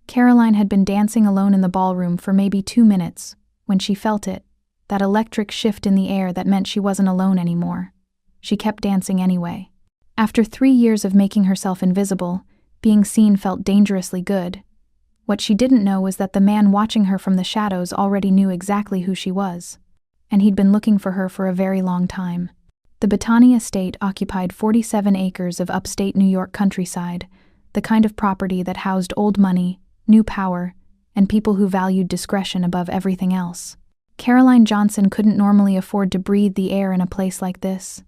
Caroline had been dancing alone in the ballroom for maybe 2 minutes when she felt it, that electric shift in the air that meant she wasn't alone anymore. She kept dancing anyway. After 3 years of making herself invisible, being seen felt dangerously good. What she didn't know was that the man watching her from the shadows already knew exactly who she was, and he'd been looking for her for a very long time. The Betrayal estate occupied 47 acres of upstate New York countryside, the kind of property that housed old money, new power, and people who valued discretion above everything else. Caroline Johnson couldn't normally afford to breathe the air in a place like this.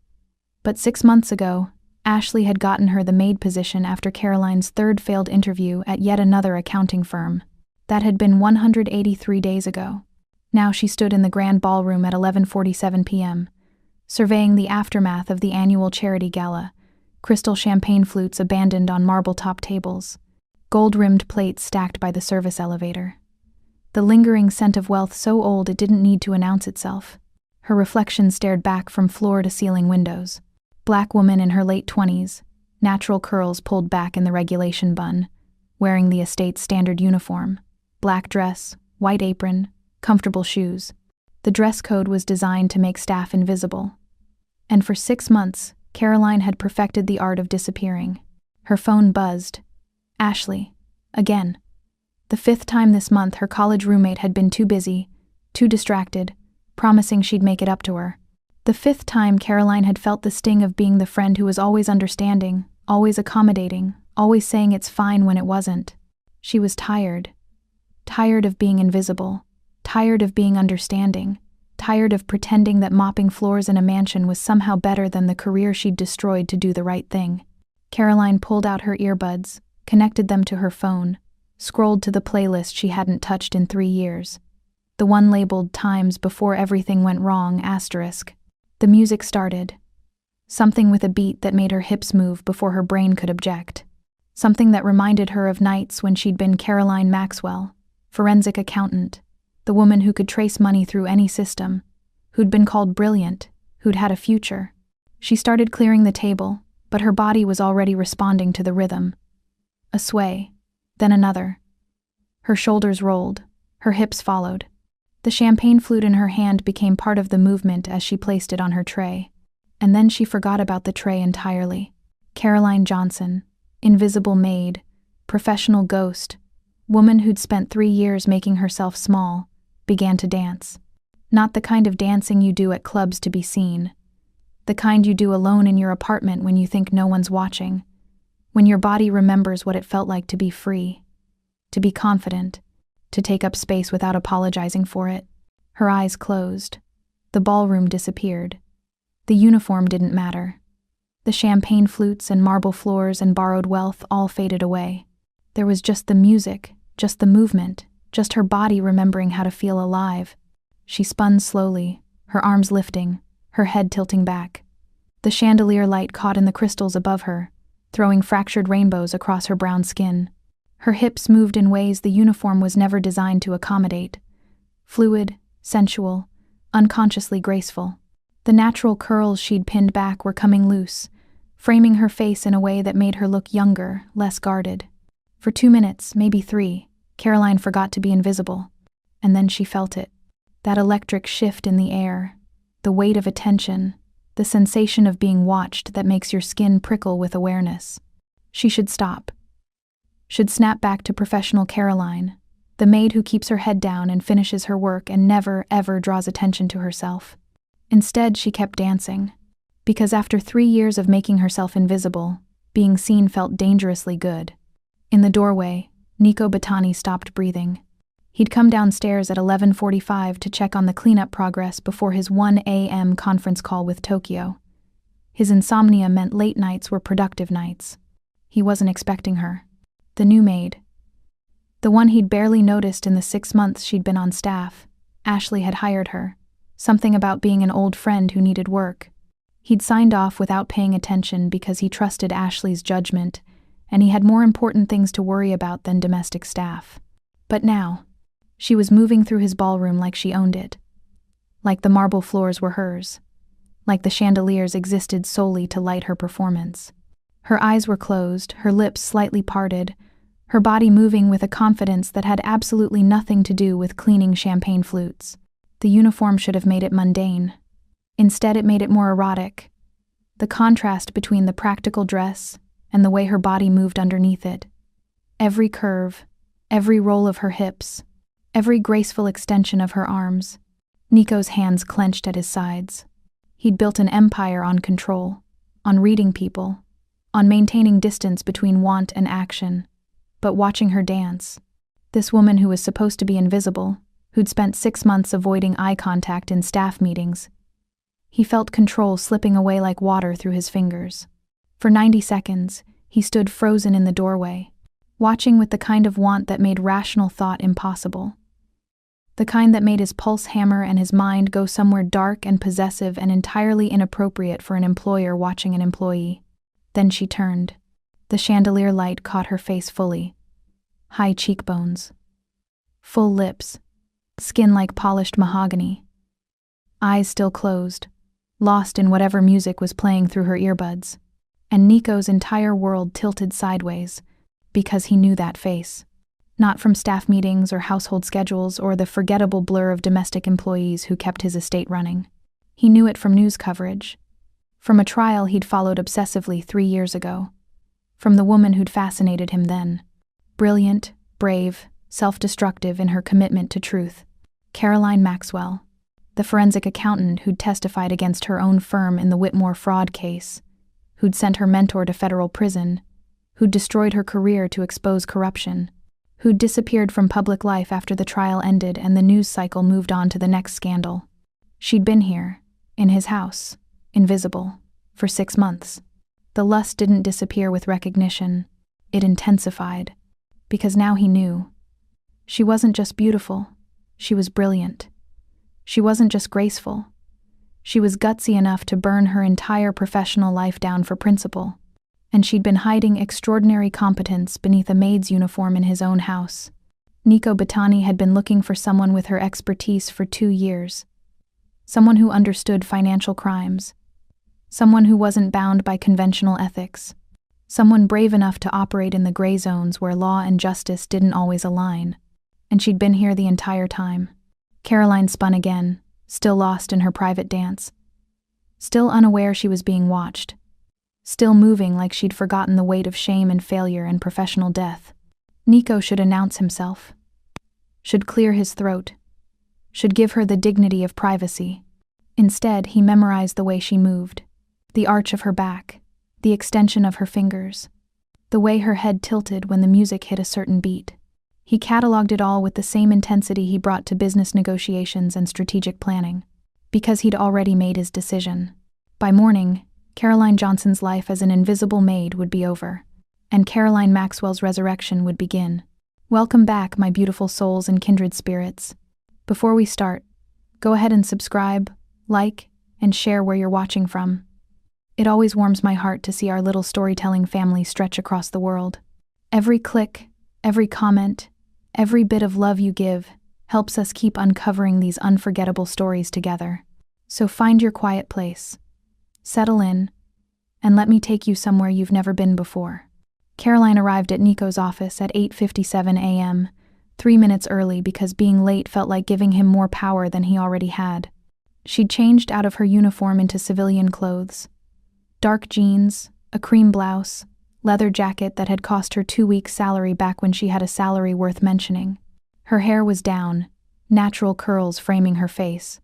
But 6 months ago, Ashley had gotten her the maid position after Caroline's third failed interview at yet another accounting firm. That had been 183 days ago. Now she stood in the grand ballroom at 11:47 p.m., surveying the aftermath of the annual charity gala, crystal champagne flutes abandoned on marble-top tables, gold-rimmed plates stacked by the service elevator. The lingering scent of wealth so old it didn't need to announce itself. Her reflection stared back from floor-to-ceiling windows. Black woman in her late 20s, natural curls pulled back in the regulation bun, wearing the estate's standard uniform, black dress, white apron, comfortable shoes. The dress code was designed to make staff invisible. And for 6 months, Caroline had perfected the art of disappearing. Her phone buzzed. Ashley. Again. The 5th time this month her college roommate had been too busy, too distracted, promising she'd make it up to her. The 5th time Caroline had felt the sting of being the friend who was always understanding, always accommodating, always saying it's fine when it wasn't. She was tired. Tired of being invisible. Tired of being understanding. Tired of pretending that mopping floors in a mansion was somehow better than the career she'd destroyed to do the right thing. Caroline pulled out her earbuds, connected them to her phone, scrolled to the playlist she hadn't touched in 3 years. The one labeled Times Before Everything Went Wrong *. The music started. Something with a beat that made her hips move before her brain could object. Something that reminded her of nights when she'd been Caroline Maxwell, forensic accountant, the woman who could trace money through any system, who'd been called brilliant, who'd had a future. She started clearing the table, but her body was already responding to the rhythm. A sway, then another. Her shoulders rolled, her hips followed. The champagne flute in her hand became part of the movement as she placed it on her tray. And then she forgot about the tray entirely. Caroline Johnson, invisible maid, professional ghost, woman who'd spent 3 years making herself small, began to dance. Not the kind of dancing you do at clubs to be seen. The kind you do alone in your apartment when you think no one's watching. When your body remembers what it felt like to be free, to be confident, to take up space without apologizing for it. Her eyes closed. The ballroom disappeared. The uniform didn't matter. The champagne flutes and marble floors and borrowed wealth all faded away. There was just the music, just the movement, just her body remembering how to feel alive. She spun slowly, her arms lifting, her head tilting back. The chandelier light caught in the crystals above her, throwing fractured rainbows across her brown skin. Her hips moved in ways the uniform was never designed to accommodate. Fluid, sensual, unconsciously graceful. The natural curls she'd pinned back were coming loose, framing her face in a way that made her look younger, less guarded. For 2 minutes, maybe 3, Caroline forgot to be invisible. And then she felt it. That electric shift in the air, the weight of attention, the sensation of being watched that makes your skin prickle with awareness. She should stop. Should snap back to professional Caroline, the maid who keeps her head down and finishes her work and never, ever draws attention to herself. Instead, she kept dancing. Because after 3 years of making herself invisible, being seen felt dangerously good. In the doorway, Nico Batani stopped breathing. He'd come downstairs at 11:45 to check on the cleanup progress before his 1 a.m. conference call with Tokyo. His insomnia meant late nights were productive nights. He wasn't expecting her. The new maid. The one he'd barely noticed in the 6 months she'd been on staff. Ashley had hired her. Something about being an old friend who needed work. He'd signed off without paying attention because he trusted Ashley's judgment, and he had more important things to worry about than domestic staff. But now, she was moving through his ballroom like she owned it. Like the marble floors were hers. Like the chandeliers existed solely to light her performance. Her eyes were closed, her lips slightly parted, her body moving with a confidence that had absolutely nothing to do with cleaning champagne flutes. The uniform should have made it mundane. Instead, it made it more erotic. The contrast between the practical dress and the way her body moved underneath it. Every curve, every roll of her hips, every graceful extension of her arms. Nico's hands clenched at his sides. He'd built an empire on control, on reading people, on maintaining distance between want and action. But watching her dance, this woman who was supposed to be invisible, who'd spent 6 months avoiding eye contact in staff meetings, he felt control slipping away like water through his fingers. For 90 seconds, he stood frozen in the doorway, watching with the kind of want that made rational thought impossible. The kind that made his pulse hammer and his mind go somewhere dark and possessive and entirely inappropriate for an employer watching an employee. Then she turned. The chandelier light caught her face fully. High cheekbones. Full lips. Skin like polished mahogany. Eyes still closed, lost in whatever music was playing through her earbuds. And Nico's entire world tilted sideways, because he knew that face. Not from staff meetings or household schedules or the forgettable blur of domestic employees who kept his estate running. He knew it from news coverage. From a trial he'd followed obsessively 3 years ago. From the woman who'd fascinated him then. Brilliant, brave, self-destructive in her commitment to truth. Caroline Maxwell, the forensic accountant who'd testified against her own firm in the Whitmore fraud case, who'd sent her mentor to federal prison, who'd destroyed her career to expose corruption, who'd disappeared from public life after the trial ended and the news cycle moved on to the next scandal. She'd been here, in his house, invisible, for 6 months. The lust didn't disappear with recognition, it intensified, because now he knew. She wasn't just beautiful, she was brilliant. She wasn't just graceful, she was gutsy enough to burn her entire professional life down for principle. And she'd been hiding extraordinary competence beneath a maid's uniform in his own house. Nico Bettani had been looking for someone with her expertise for 2 years. Someone who understood financial crimes. Someone who wasn't bound by conventional ethics. Someone brave enough to operate in the gray zones where law and justice didn't always align. And she'd been here the entire time. Caroline spun again, still lost in her private dance. Still unaware she was being watched. Still moving like she'd forgotten the weight of shame and failure and professional death. Nico should announce himself. Should clear his throat. Should give her the dignity of privacy. Instead, he memorized the way she moved. The arch of her back. The extension of her fingers. The way her head tilted when the music hit a certain beat. He cataloged it all with the same intensity he brought to business negotiations and strategic planning. Because he'd already made his decision. By morning, Caroline Johnson's life as an invisible maid would be over, and Caroline Maxwell's resurrection would begin. Welcome back, my beautiful souls and kindred spirits. Before we start, go ahead and subscribe, like, and share where you're watching from. It always warms my heart to see our little storytelling family stretch across the world. Every click, every comment, every bit of love you give helps us keep uncovering these unforgettable stories together. So find your quiet place. Settle in, and let me take you somewhere you've never been before. Caroline arrived at Nico's office at 8:57 a.m., 3 minutes early because being late felt like giving him more power than he already had. She'd changed out of her uniform into civilian clothes. Dark jeans, a cream blouse, leather jacket that had cost her 2 weeks' salary back when she had a salary worth mentioning. Her hair was down, natural curls framing her face.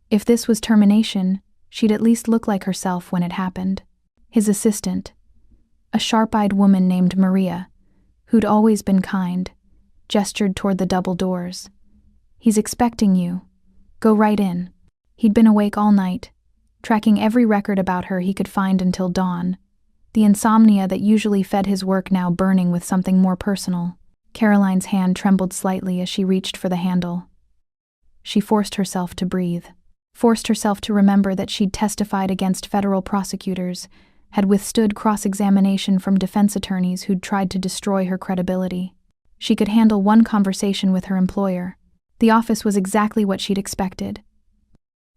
If this was termination, she'd at least look like herself when it happened. His assistant, a sharp-eyed woman named Maria, who'd always been kind, gestured toward the double doors. He's expecting you. Go right in. He'd been awake all night, tracking every record about her he could find until dawn, the insomnia that usually fed his work now burning with something more personal. Caroline's hand trembled slightly as she reached for the handle. She forced herself to breathe. Forced herself to remember that she'd testified against federal prosecutors, had withstood cross-examination from defense attorneys who'd tried to destroy her credibility. She could handle one conversation with her employer. The office was exactly what she'd expected.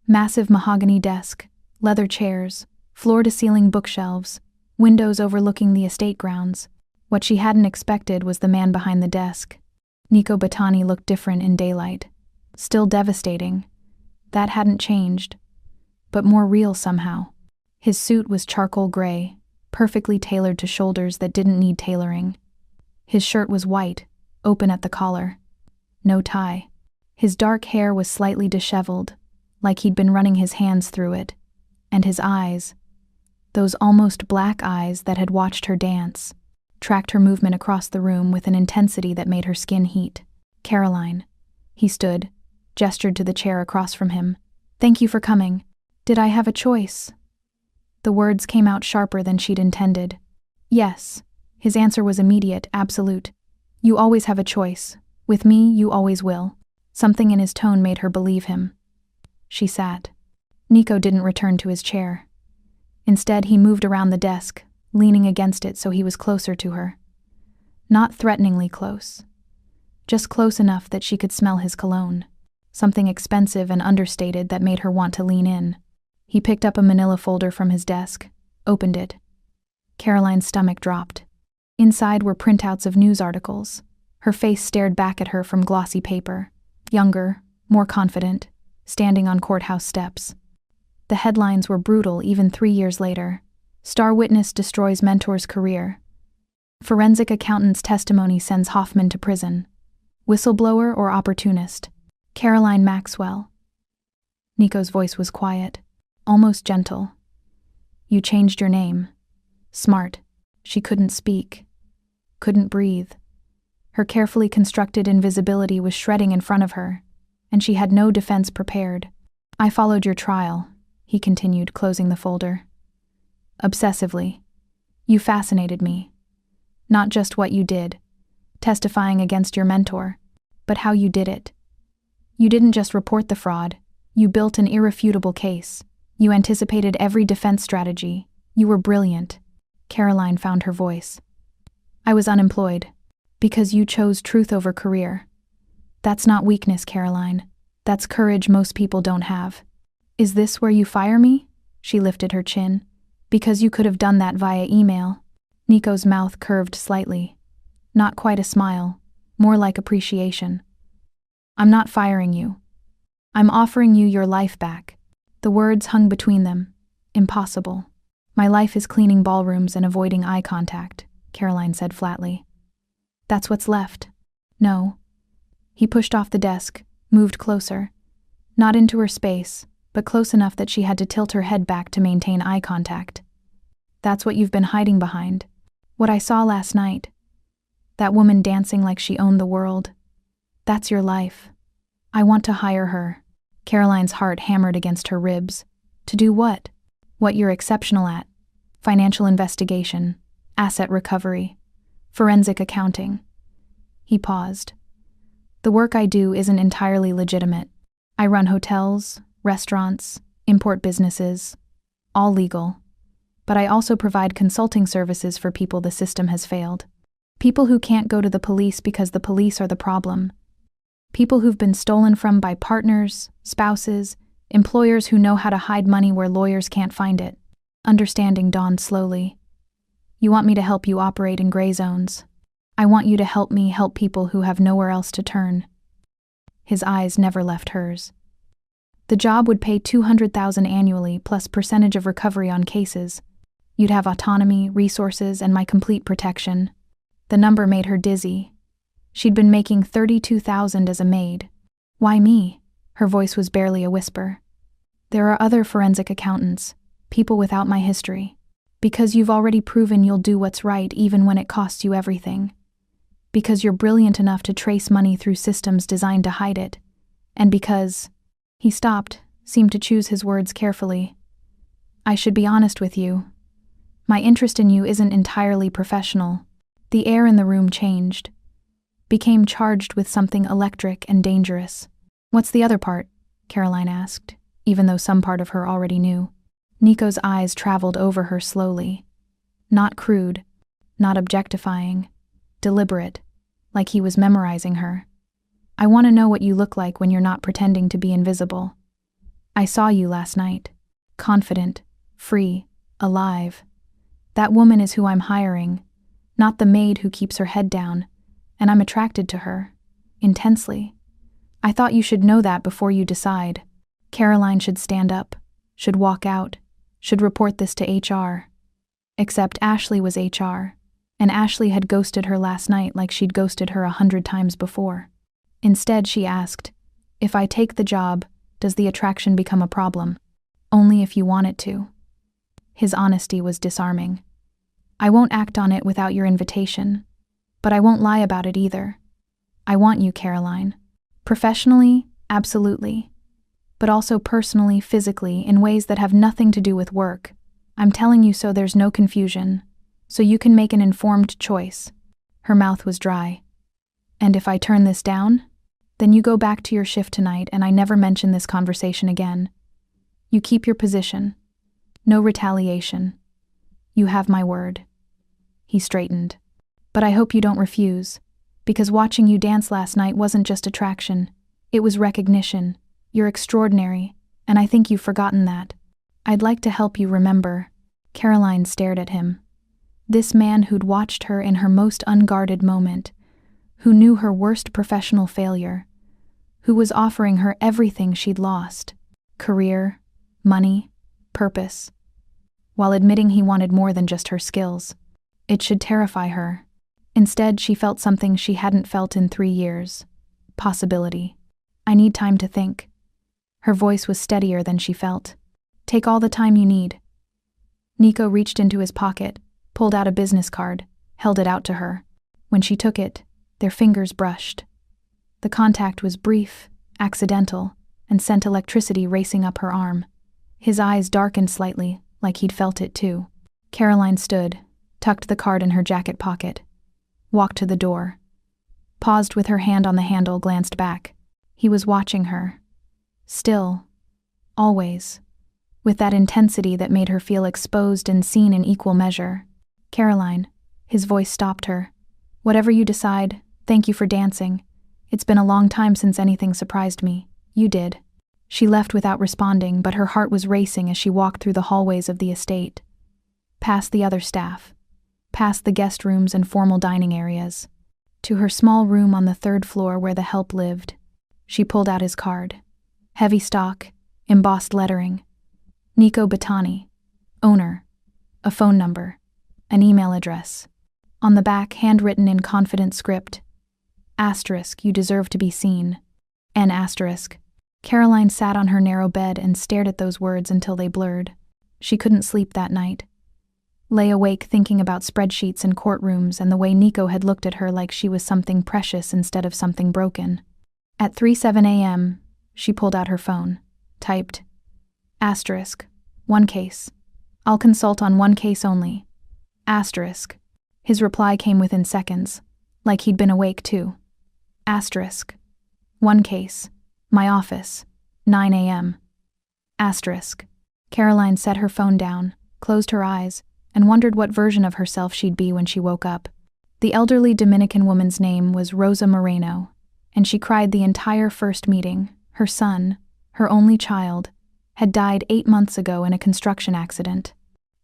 Massive mahogany desk, leather chairs, floor-to-ceiling bookshelves, windows overlooking the estate grounds. What she hadn't expected was the man behind the desk. Nico Batani looked different in daylight. Still devastating. That hadn't changed. But more real somehow. His suit was charcoal gray, perfectly tailored to shoulders that didn't need tailoring. His shirt was white, open at the collar. No tie. His dark hair was slightly disheveled, like he'd been running his hands through it. And his eyes, those almost black eyes that had watched her dance, tracked her movement across the room with an intensity that made her skin heat. "Caroline." He stood, gestured to the chair across from him. "Thank you for coming. Did I have a choice?" The words came out sharper than she'd intended. "Yes." His answer was immediate, absolute. "You always have a choice. With me, you always will." Something in his tone made her believe him. She sat. Nico didn't return to his chair. Instead, he moved around the desk, leaning against it so he was closer to her. Not threateningly close. Just close enough that she could smell his cologne. Something expensive and understated that made her want to lean in. He picked up a manila folder from his desk, opened it. Caroline's stomach dropped. Inside were printouts of news articles. Her face stared back at her from glossy paper. Younger, more confident, standing on courthouse steps. The headlines were brutal even 3 years later. Star witness destroys mentor's career. Forensic accountant's testimony sends Hoffman to prison. Whistleblower or opportunist? Caroline Maxwell. Nico's voice was quiet, almost gentle. "You changed your name." Smart. She couldn't speak. Couldn't breathe. Her carefully constructed invisibility was shredding in front of her, and she had no defense prepared. "I followed your trial," he continued, closing the folder. "Obsessively. You fascinated me. Not just what you did, testifying against your mentor, but how you did it. You didn't just report the fraud, you built an irrefutable case. You anticipated every defense strategy. You were brilliant." Caroline found her voice. "I was unemployed. Because you chose truth over career. That's not weakness, Caroline. That's courage most people don't have." "Is this where you fire me?" She lifted her chin. "Because you could have done that via email." Nico's mouth curved slightly. Not quite a smile, more like appreciation. "I'm not firing you. I'm offering you your life back." The words hung between them. Impossible. "My life is cleaning ballrooms and avoiding eye contact," Caroline said flatly. "That's what's left." "No." He pushed off the desk, moved closer. Not into her space, but close enough that she had to tilt her head back to maintain eye contact. "That's what you've been hiding behind. What I saw last night. That woman dancing like she owned the world. That's your life. I want to hire her." Caroline's heart hammered against her ribs. "To do what?" "What you're exceptional at. Financial investigation, asset recovery, forensic accounting." He paused. "The work I do isn't entirely legitimate. I run hotels, restaurants, import businesses, all legal. But I also provide consulting services for people the system has failed. People who can't go to the police because the police are the problem. People who've been stolen from by partners, spouses, employers who know how to hide money where lawyers can't find it." Understanding dawned slowly. "You want me to help you operate in gray zones. I want you to help me help people who have nowhere else to turn." His eyes never left hers. "The job would pay $200,000 annually plus percentage of recovery on cases. You'd have autonomy, resources, and my complete protection." The number made her dizzy. She'd been making $32,000 as a maid. "Why me?" Her voice was barely a whisper. "There are other forensic accountants, people without my history. Because you've already proven you'll do what's right even when it costs you everything. Because you're brilliant enough to trace money through systems designed to hide it. And because..." He stopped, seemed to choose his words carefully. "I should be honest with you. My interest in you isn't entirely professional." The air in the room changed. Became charged with something electric and dangerous. "What's the other part?" Caroline asked, even though some part of her already knew. Nico's eyes traveled over her slowly. Not crude, not objectifying, deliberate, like he was memorizing her. "I want to know what you look like when you're not pretending to be invisible. I saw you last night. Confident, free, alive. That woman is who I'm hiring. not the maid who keeps her head down, and I'm attracted to her. Intensely. I thought you should know that before you decide. Caroline should stand up, should walk out, should report this to HR. Except Ashley was HR, and Ashley had ghosted her last night like she'd ghosted her 100 times before. Instead, she asked, "If I take the job, does the attraction become a problem?" "Only if you want it to." His honesty was disarming. "I won't act on it without your invitation, but I won't lie about it either. I want you, Caroline. Professionally, absolutely. But also personally, physically, in ways that have nothing to do with work. I'm telling you so there's no confusion, so you can make an informed choice." Her mouth was dry. "And if I turn this down? Then you go back to your shift tonight and I never mention this conversation again. You keep your position. No retaliation. You have my word." He straightened. "But I hope you don't refuse, because watching you dance last night wasn't just attraction, it was recognition. You're extraordinary, and I think you've forgotten that. I'd like to help you remember." Caroline stared at him. This man who'd watched her in her most unguarded moment, who knew her worst professional failure, who was offering her everything she'd lost: career, money, purpose, while admitting he wanted more than just her skills. It should terrify her. Instead, she felt something she hadn't felt in 3 years: possibility. "I need time to think." Her voice was steadier than she felt. "Take all the time you need." Nico reached into his pocket, pulled out a business card, held it out to her. When she took it, their fingers brushed. The contact was brief, accidental, and sent electricity racing up her arm. His eyes darkened slightly, like he'd felt it too. Caroline stood, tucked the card in her jacket pocket, walked to the door, paused with her hand on the handle, glanced back. He was watching her. Still. Always. With that intensity that made her feel exposed and seen in equal measure. "Caroline," his voice stopped her. "Whatever you decide, thank you for dancing. It's been a long time since anything surprised me. You did." She left without responding, but her heart was racing as she walked through the hallways of the estate. Past the other staff. Past the guest rooms and formal dining areas. To her small room on the 3rd floor where the help lived. She pulled out his card. Heavy stock, embossed lettering. Nico Battani. Owner. A phone number. An email address. On the back, handwritten in confident script: "Asterisk, you deserve to be seen." N asterisk. Caroline sat on her narrow bed and stared at those words until they blurred. She couldn't sleep that night. Lay awake thinking about spreadsheets and courtrooms and the way Nico had looked at her like she was something precious instead of something broken. At 3:07 a.m., she pulled out her phone, typed: "Asterisk, 1 case. I'll consult on 1 case only. Asterisk." His reply came within seconds, like he'd been awake too. Asterisk. 1 case. My office. 9 a.m. Asterisk. Caroline set her phone down, closed her eyes, and wondered what version of herself she'd be when she woke up. The elderly Dominican woman's name was Rosa Moreno, and she cried the entire first meeting. Her son, her only child, had died 8 months ago in a construction accident.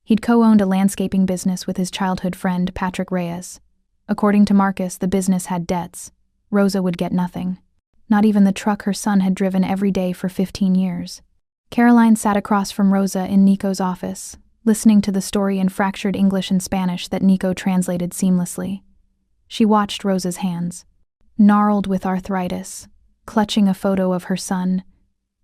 He'd co-owned a landscaping business with his childhood friend Patrick Reyes. According to Marcus, the business had debts. Rosa would get nothing. Not even the truck her son had driven every day for 15 years. Caroline sat across from Rosa in Nico's office, listening to the story in fractured English and Spanish that Nico translated seamlessly. She watched Rosa's hands, gnarled with arthritis, clutching a photo of her son,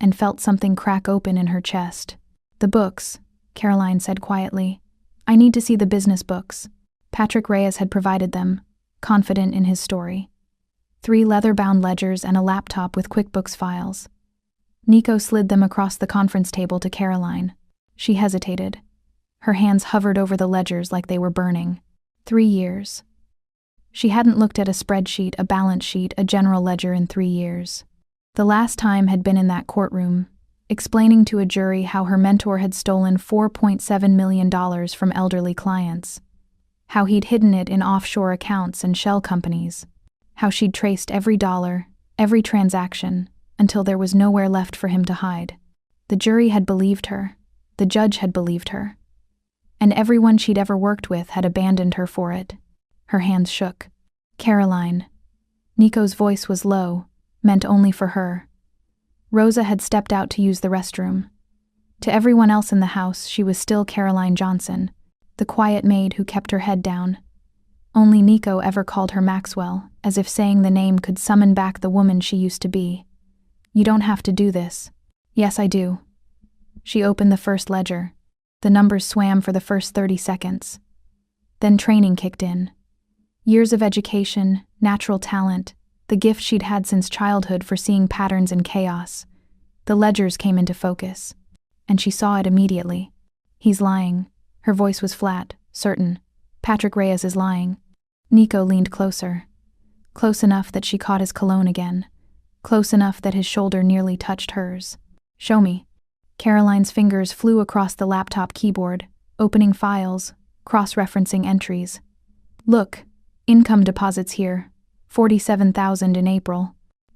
and felt something crack open in her chest. "The books," Caroline said quietly. "I need to see the business books." Patrick Reyes had provided them, confident in his story. 3 leather-bound ledgers and a laptop with QuickBooks files. Nico slid them across the conference table to Caroline. She hesitated. Her hands hovered over the ledgers like they were burning. 3 years. She hadn't looked at a spreadsheet, a balance sheet, a general ledger in 3 years. The last time had been in that courtroom, explaining to a jury how her mentor had stolen $4.7 million from elderly clients, how he'd hidden it in offshore accounts and shell companies, how she'd traced every dollar, every transaction, until there was nowhere left for him to hide. The jury had believed her. The judge had believed her. And everyone she'd ever worked with had abandoned her for it. Her hands shook. Caroline. Nico's voice was low, meant only for her. Rosa had stepped out to use the restroom. To everyone else in the house, she was still Caroline Johnson, the quiet maid who kept her head down. Only Nico ever called her Maxwell, as if saying the name could summon back the woman she used to be. You don't have to do this. Yes, I do. She opened the first ledger. The numbers swam for the first 30 seconds. Then training kicked in. Years of education, natural talent, the gift she'd had since childhood for seeing patterns in chaos. The ledgers came into focus. And she saw it immediately. He's lying. Her voice was flat, certain. Patrick Reyes is lying. Nico leaned closer. Close enough that she caught his cologne again. Close enough that his shoulder nearly touched hers. Show me. Caroline's fingers flew across the laptop keyboard, opening files, cross-referencing entries. Look, income deposits here, $47,000 in April.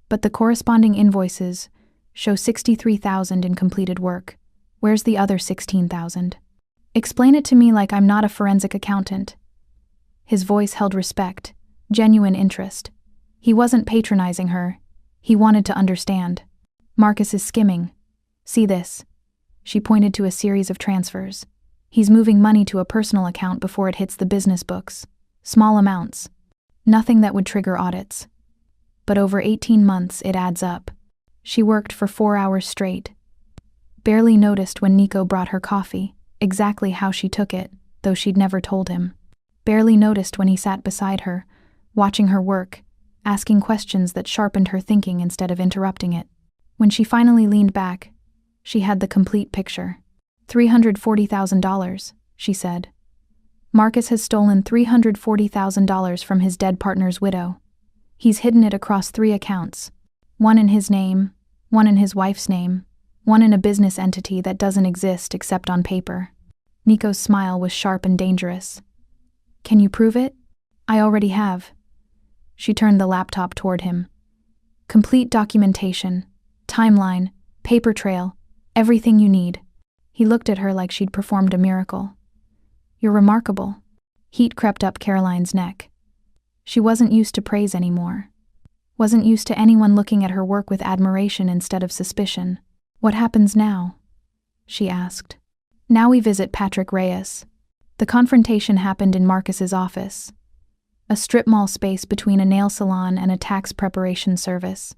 But the corresponding invoices show $63,000 in completed work. Where's the other $16,000? Explain it to me like I'm not a forensic accountant. His voice held respect, genuine interest. He wasn't patronizing her. He wanted to understand. Marcus is skimming. See this. She pointed to a series of transfers. He's moving money to a personal account before it hits the business books. Small amounts. Nothing that would trigger audits. But over 18 months, it adds up. She worked for 4 hours straight. Barely noticed when Nico brought her coffee, exactly how she took it, though she'd never told him. Barely noticed when he sat beside her, watching her work, asking questions that sharpened her thinking instead of interrupting it. When she finally leaned back, she had the complete picture. $340,000, she said. Marcus has stolen $340,000 from his dead partner's widow. He's hidden it across 3 accounts. One in his name, one in his wife's name, one in a business entity that doesn't exist except on paper. Nico's smile was sharp and dangerous. Can you prove it? I already have. She turned the laptop toward him. Complete documentation, timeline, paper trail, everything you need. He looked at her like she'd performed a miracle. You're remarkable. Heat crept up Caroline's neck. She wasn't used to praise anymore. Wasn't used to anyone looking at her work with admiration instead of suspicion. What happens now? She asked. Now we visit Patrick Reyes. The confrontation happened in Marcus's office. A strip mall space between a nail salon and a tax preparation service.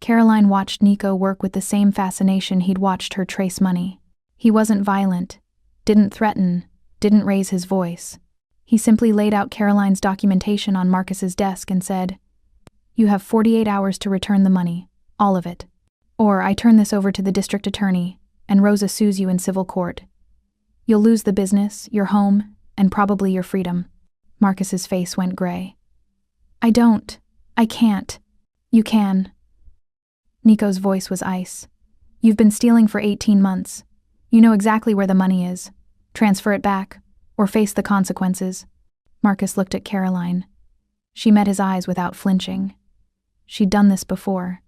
Caroline watched Nico work with the same fascination he'd watched her trace money. He wasn't violent, didn't threaten, didn't raise his voice. He simply laid out Caroline's documentation on Marcus's desk and said, You have 48 hours to return the money, all of it. Or I turn this over to the district attorney, and Rosa sues you in civil court. You'll lose the business, your home, and probably your freedom. Marcus's face went gray. I can't. You can. Nico's voice was ice. You've been stealing for 18 months. You know exactly where the money is. Transfer it back, or face the consequences. Marcus looked at Caroline. She met his eyes without flinching. She'd done this before.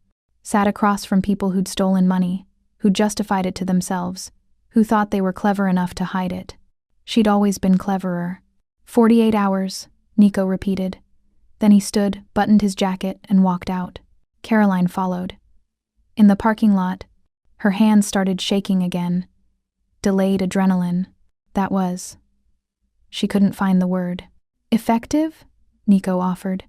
Sat across from people who'd stolen money, who'd justified it to themselves, who thought they were clever enough to hide it. She'd always been cleverer. 48 hours, Nico repeated. Then he stood, buttoned his jacket, and walked out. Caroline followed. In the parking lot, her hands started shaking again. Delayed adrenaline, that was. She couldn't find the word. Effective? Nico offered.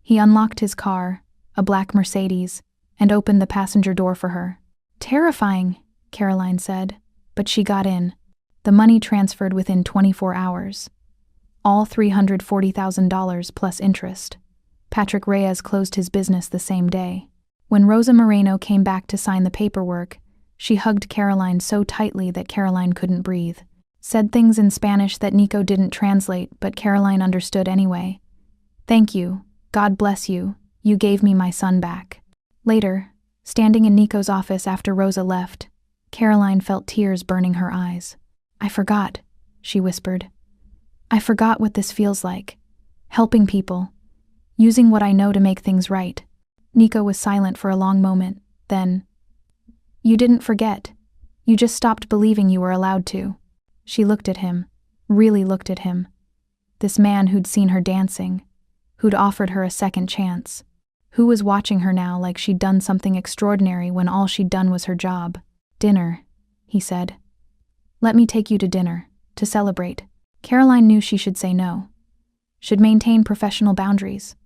He unlocked his car, a black Mercedes, and opened the passenger door for her. Terrifying, Caroline said, but she got in. The money transferred within 24 hours. All $340,000 plus interest. Patrick Reyes closed his business the same day. When Rosa Moreno came back to sign the paperwork, she hugged Caroline so tightly that Caroline couldn't breathe. Said things in Spanish that Nico didn't translate, but Caroline understood anyway. Thank you. God bless you. You gave me my son back. Later, standing in Nico's office after Rosa left, Caroline felt tears burning her eyes. I forgot, she whispered. I forgot what this feels like. Helping people. Using what I know to make things right. Nico was silent for a long moment, then, You didn't forget. You just stopped believing you were allowed to. She looked at him, really looked at him. This man who'd seen her dancing, who'd offered her a second chance, who was watching her now like she'd done something extraordinary when all she'd done was her job. "Dinner," he said. "Let me take you to dinner, to celebrate." Caroline knew she should say no. Should maintain professional boundaries.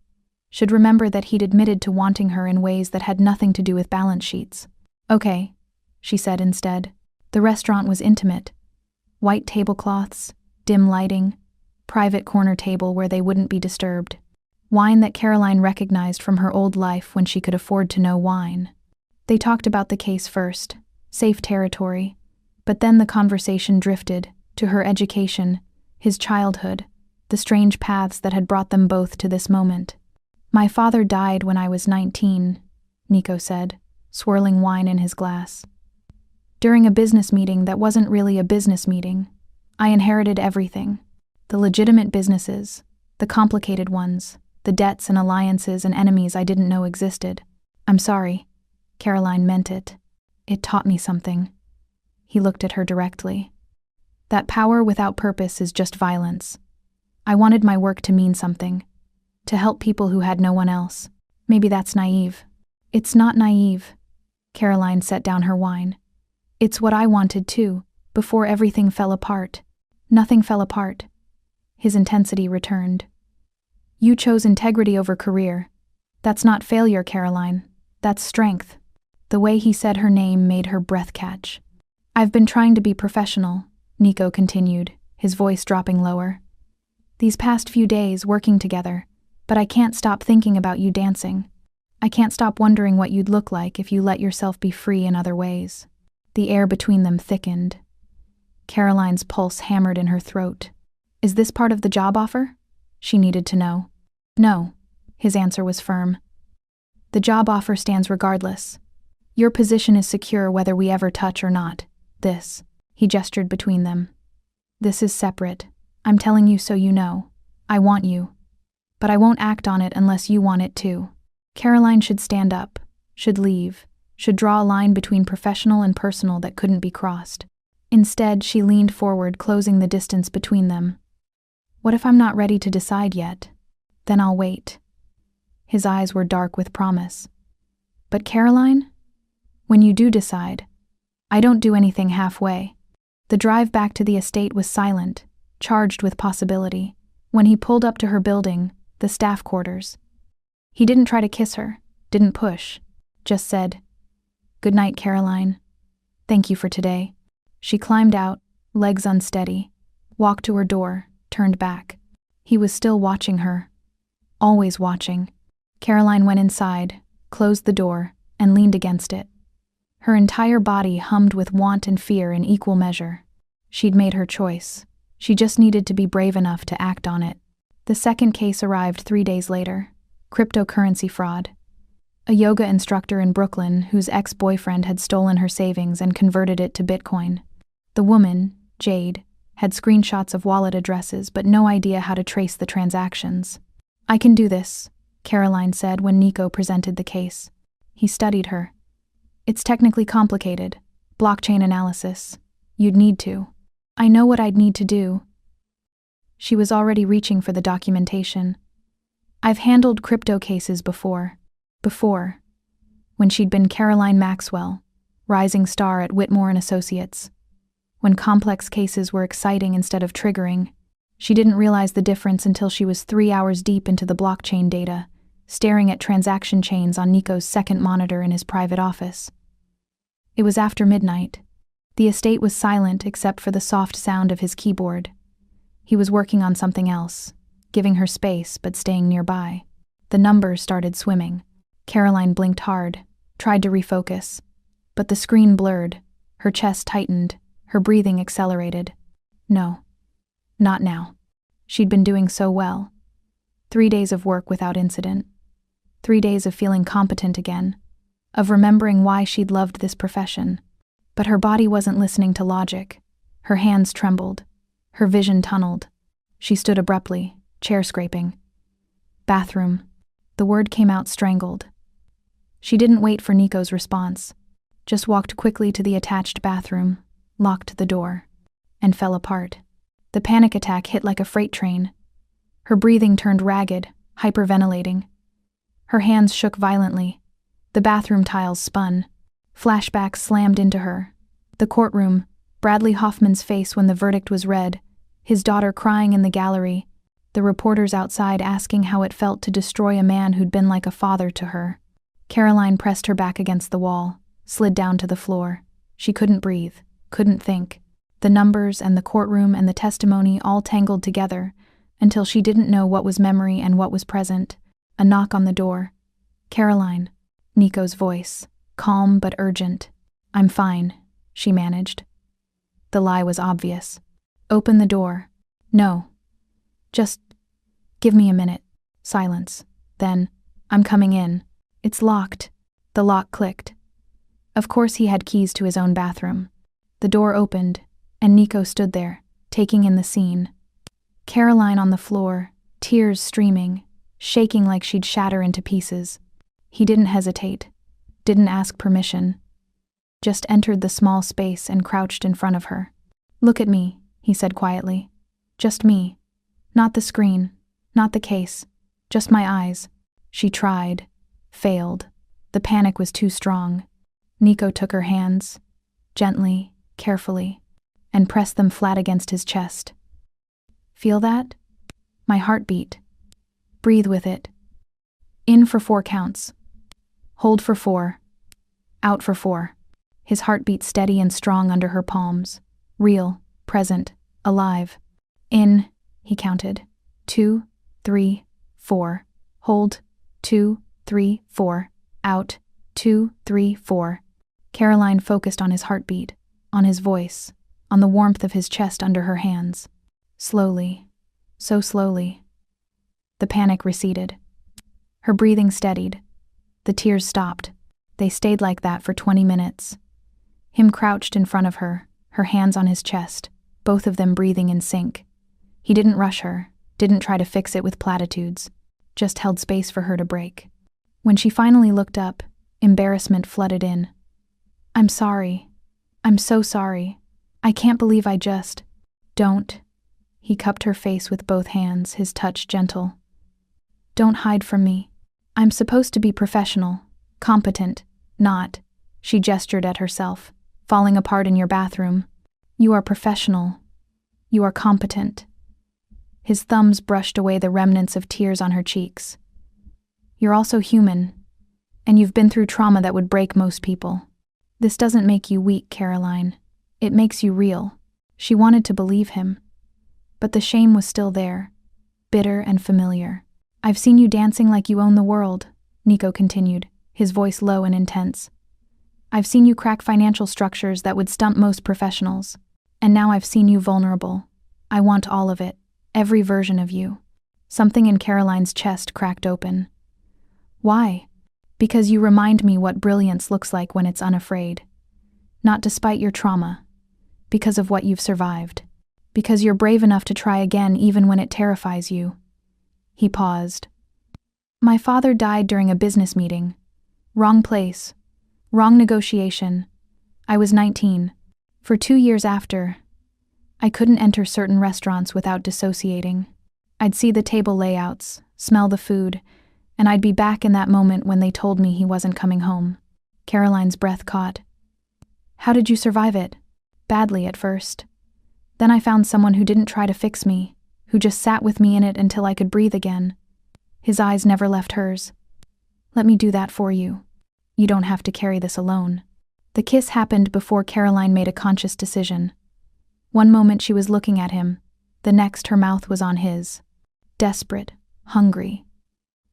Should remember that he'd admitted to wanting her in ways that had nothing to do with balance sheets. "Okay," she said instead. The restaurant was intimate. White tablecloths, dim lighting, private corner table where they wouldn't be disturbed. Wine that Caroline recognized from her old life when she could afford to know wine. They talked about the case first, safe territory, but then the conversation drifted to her education, his childhood, the strange paths that had brought them both to this moment. "My father died when I was 19, Nico said, swirling wine in his glass. "During a business meeting that wasn't really a business meeting. I inherited everything. The legitimate businesses, the complicated ones, the debts and alliances and enemies I didn't know existed. I'm sorry." Caroline meant it. "It taught me something." He looked at her directly. "That power without purpose is just violence. I wanted my work to mean something. To help people who had no one else. Maybe that's naive." "It's not naive." Caroline set down her wine. "It's what I wanted too, before everything fell apart." "Nothing fell apart." His intensity returned. "You chose integrity over career. That's not failure, Caroline. That's strength." The way he said her name made her breath catch. "I've been trying to be professional," Nico continued, his voice dropping lower. "These past few days working together, but I can't stop thinking about you dancing. I can't stop wondering what you'd look like if you let yourself be free in other ways." The air between them thickened. Caroline's pulse hammered in her throat. "Is this part of the job offer?" She needed to know. "No," his answer was firm. "The job offer stands regardless. Your position is secure whether we ever touch or not. This," he gestured between them. "This is separate. I'm telling you so you know. I want you. But I won't act on it unless you want it too." Caroline should stand up, should leave, should draw a line between professional and personal that couldn't be crossed. Instead, she leaned forward, closing the distance between them. "What if I'm not ready to decide yet? Then I'll wait." His eyes were dark with promise. "But Caroline, when you do decide, I don't do anything halfway." The drive back to the estate was silent, charged with possibility. When he pulled up to her building, the staff quarters, he didn't try to kiss her, didn't push, just said, "Good night, Caroline. Thank you for today." She climbed out, legs unsteady, walked to her door, turned back. He was still watching her. Always watching. Caroline went inside, closed the door, and leaned against it. Her entire body hummed with want and fear in equal measure. She'd made her choice. She just needed to be brave enough to act on it. The second case arrived 3 days later. Cryptocurrency fraud. A yoga instructor in Brooklyn whose ex-boyfriend had stolen her savings and converted it to Bitcoin. The woman, Jade, had screenshots of wallet addresses but no idea how to trace the transactions. "I can do this," Caroline said when Nico presented the case. He studied her. "It's technically complicated. Blockchain analysis. You'd need to." "I know what I'd need to do." She was already reaching for the documentation. "I've handled crypto cases before. When she'd been Caroline Maxwell, rising star at Whitmore and Associates. When complex cases were exciting instead of triggering. She didn't realize the difference until she was 3 hours deep into the blockchain data, staring at transaction chains on Nico's second monitor in his private office. It was after midnight. The estate was silent except for the soft sound of his keyboard. He was working on something else, giving her space but staying nearby. The numbers started swimming. Caroline blinked hard, tried to refocus. But the screen blurred, her chest tightened, her breathing accelerated. No. Not now. She'd been doing so well. 3 days of work without incident. 3 days of feeling competent again, of remembering why she'd loved this profession. But her body wasn't listening to logic. Her hands trembled. Her vision tunneled. She stood abruptly, chair scraping. "Bathroom." The word came out strangled. She didn't wait for Nico's response, just walked quickly to the attached bathroom, locked the door, and fell apart. The panic attack hit like a freight train. Her breathing turned ragged, hyperventilating. Her hands shook violently. The bathroom tiles spun. Flashbacks slammed into her. The courtroom, Bradley Hoffman's face when the verdict was read, his daughter crying in the gallery, the reporters outside asking how it felt to destroy a man who'd been like a father to her. Caroline pressed her back against the wall, slid down to the floor. She couldn't breathe, couldn't think. The numbers and the courtroom and the testimony all tangled together until she didn't know what was memory and what was present. A knock on the door. "Caroline." Nico's voice, calm but urgent. "I'm fine," she managed. The lie was obvious. "Open the door." "No. Just give me a minute." Silence. Then, "I'm coming in. It's locked." The lock clicked. Of course he had keys to his own bathroom. The door opened, and Nico stood there, taking in the scene. Caroline on the floor, tears streaming, shaking like she'd shatter into pieces. He didn't hesitate, didn't ask permission. Just entered the small space and crouched in front of her. "Look at me," he said quietly. "Just me. Not the screen, not the case. Just my eyes." She tried, failed. The panic was too strong. Nico took her hands, gently, carefully, and pressed them flat against his chest. "Feel that? My heartbeat. Breathe with it. In for 4 counts. Hold for 4. Out for 4. His heartbeat steady and strong under her palms. Real, present, alive. "In," he counted. 2, 3, 4. Hold. 2, 3, 4. Out. 2, 3, 4. Caroline focused on his heartbeat, on his voice, on the warmth of his chest under her hands. Slowly, so slowly. The panic receded. Her breathing steadied. The tears stopped. They stayed like that for 20 minutes. Him crouched in front of her, her hands on his chest, both of them breathing in sync. He didn't rush her, didn't try to fix it with platitudes, just held space for her to break. When she finally looked up, embarrassment flooded in. "I'm sorry. I'm so sorry. I can't believe I just..." "Don't." He cupped her face with both hands, his touch gentle. "Don't hide from me. I'm supposed to be professional, competent, not..." She gestured at herself, "falling apart in your bathroom. You are professional. You are competent." His thumbs brushed away the remnants of tears on her cheeks. "You're also human, and you've been through trauma that would break most people. This doesn't make you weak, Caroline. It makes you real." She wanted to believe him, but the shame was still there, bitter and familiar. "I've seen you dancing like you own the world," Nico continued, his voice low and intense. "I've seen you crack financial structures that would stump most professionals. And now I've seen you vulnerable. I want all of it, every version of you." Something in Caroline's chest cracked open. "Why?" "Because you remind me what brilliance looks like when it's unafraid. Not despite your trauma. Because of what you've survived. Because you're brave enough to try again even when it terrifies you." He paused. "My father died during a business meeting. Wrong place. Wrong negotiation. I was 19. For 2 years after, I couldn't enter certain restaurants without dissociating. I'd see the table layouts, smell the food, and I'd be back in that moment when they told me he wasn't coming home." Caroline's breath caught. "How did you survive it?" "Badly at first. Then I found someone who didn't try to fix me, who just sat with me in it until I could breathe again." His eyes never left hers. "Let me do that for you. You don't have to carry this alone." The kiss happened before Caroline made a conscious decision. One moment she was looking at him, the next her mouth was on his. Desperate, hungry.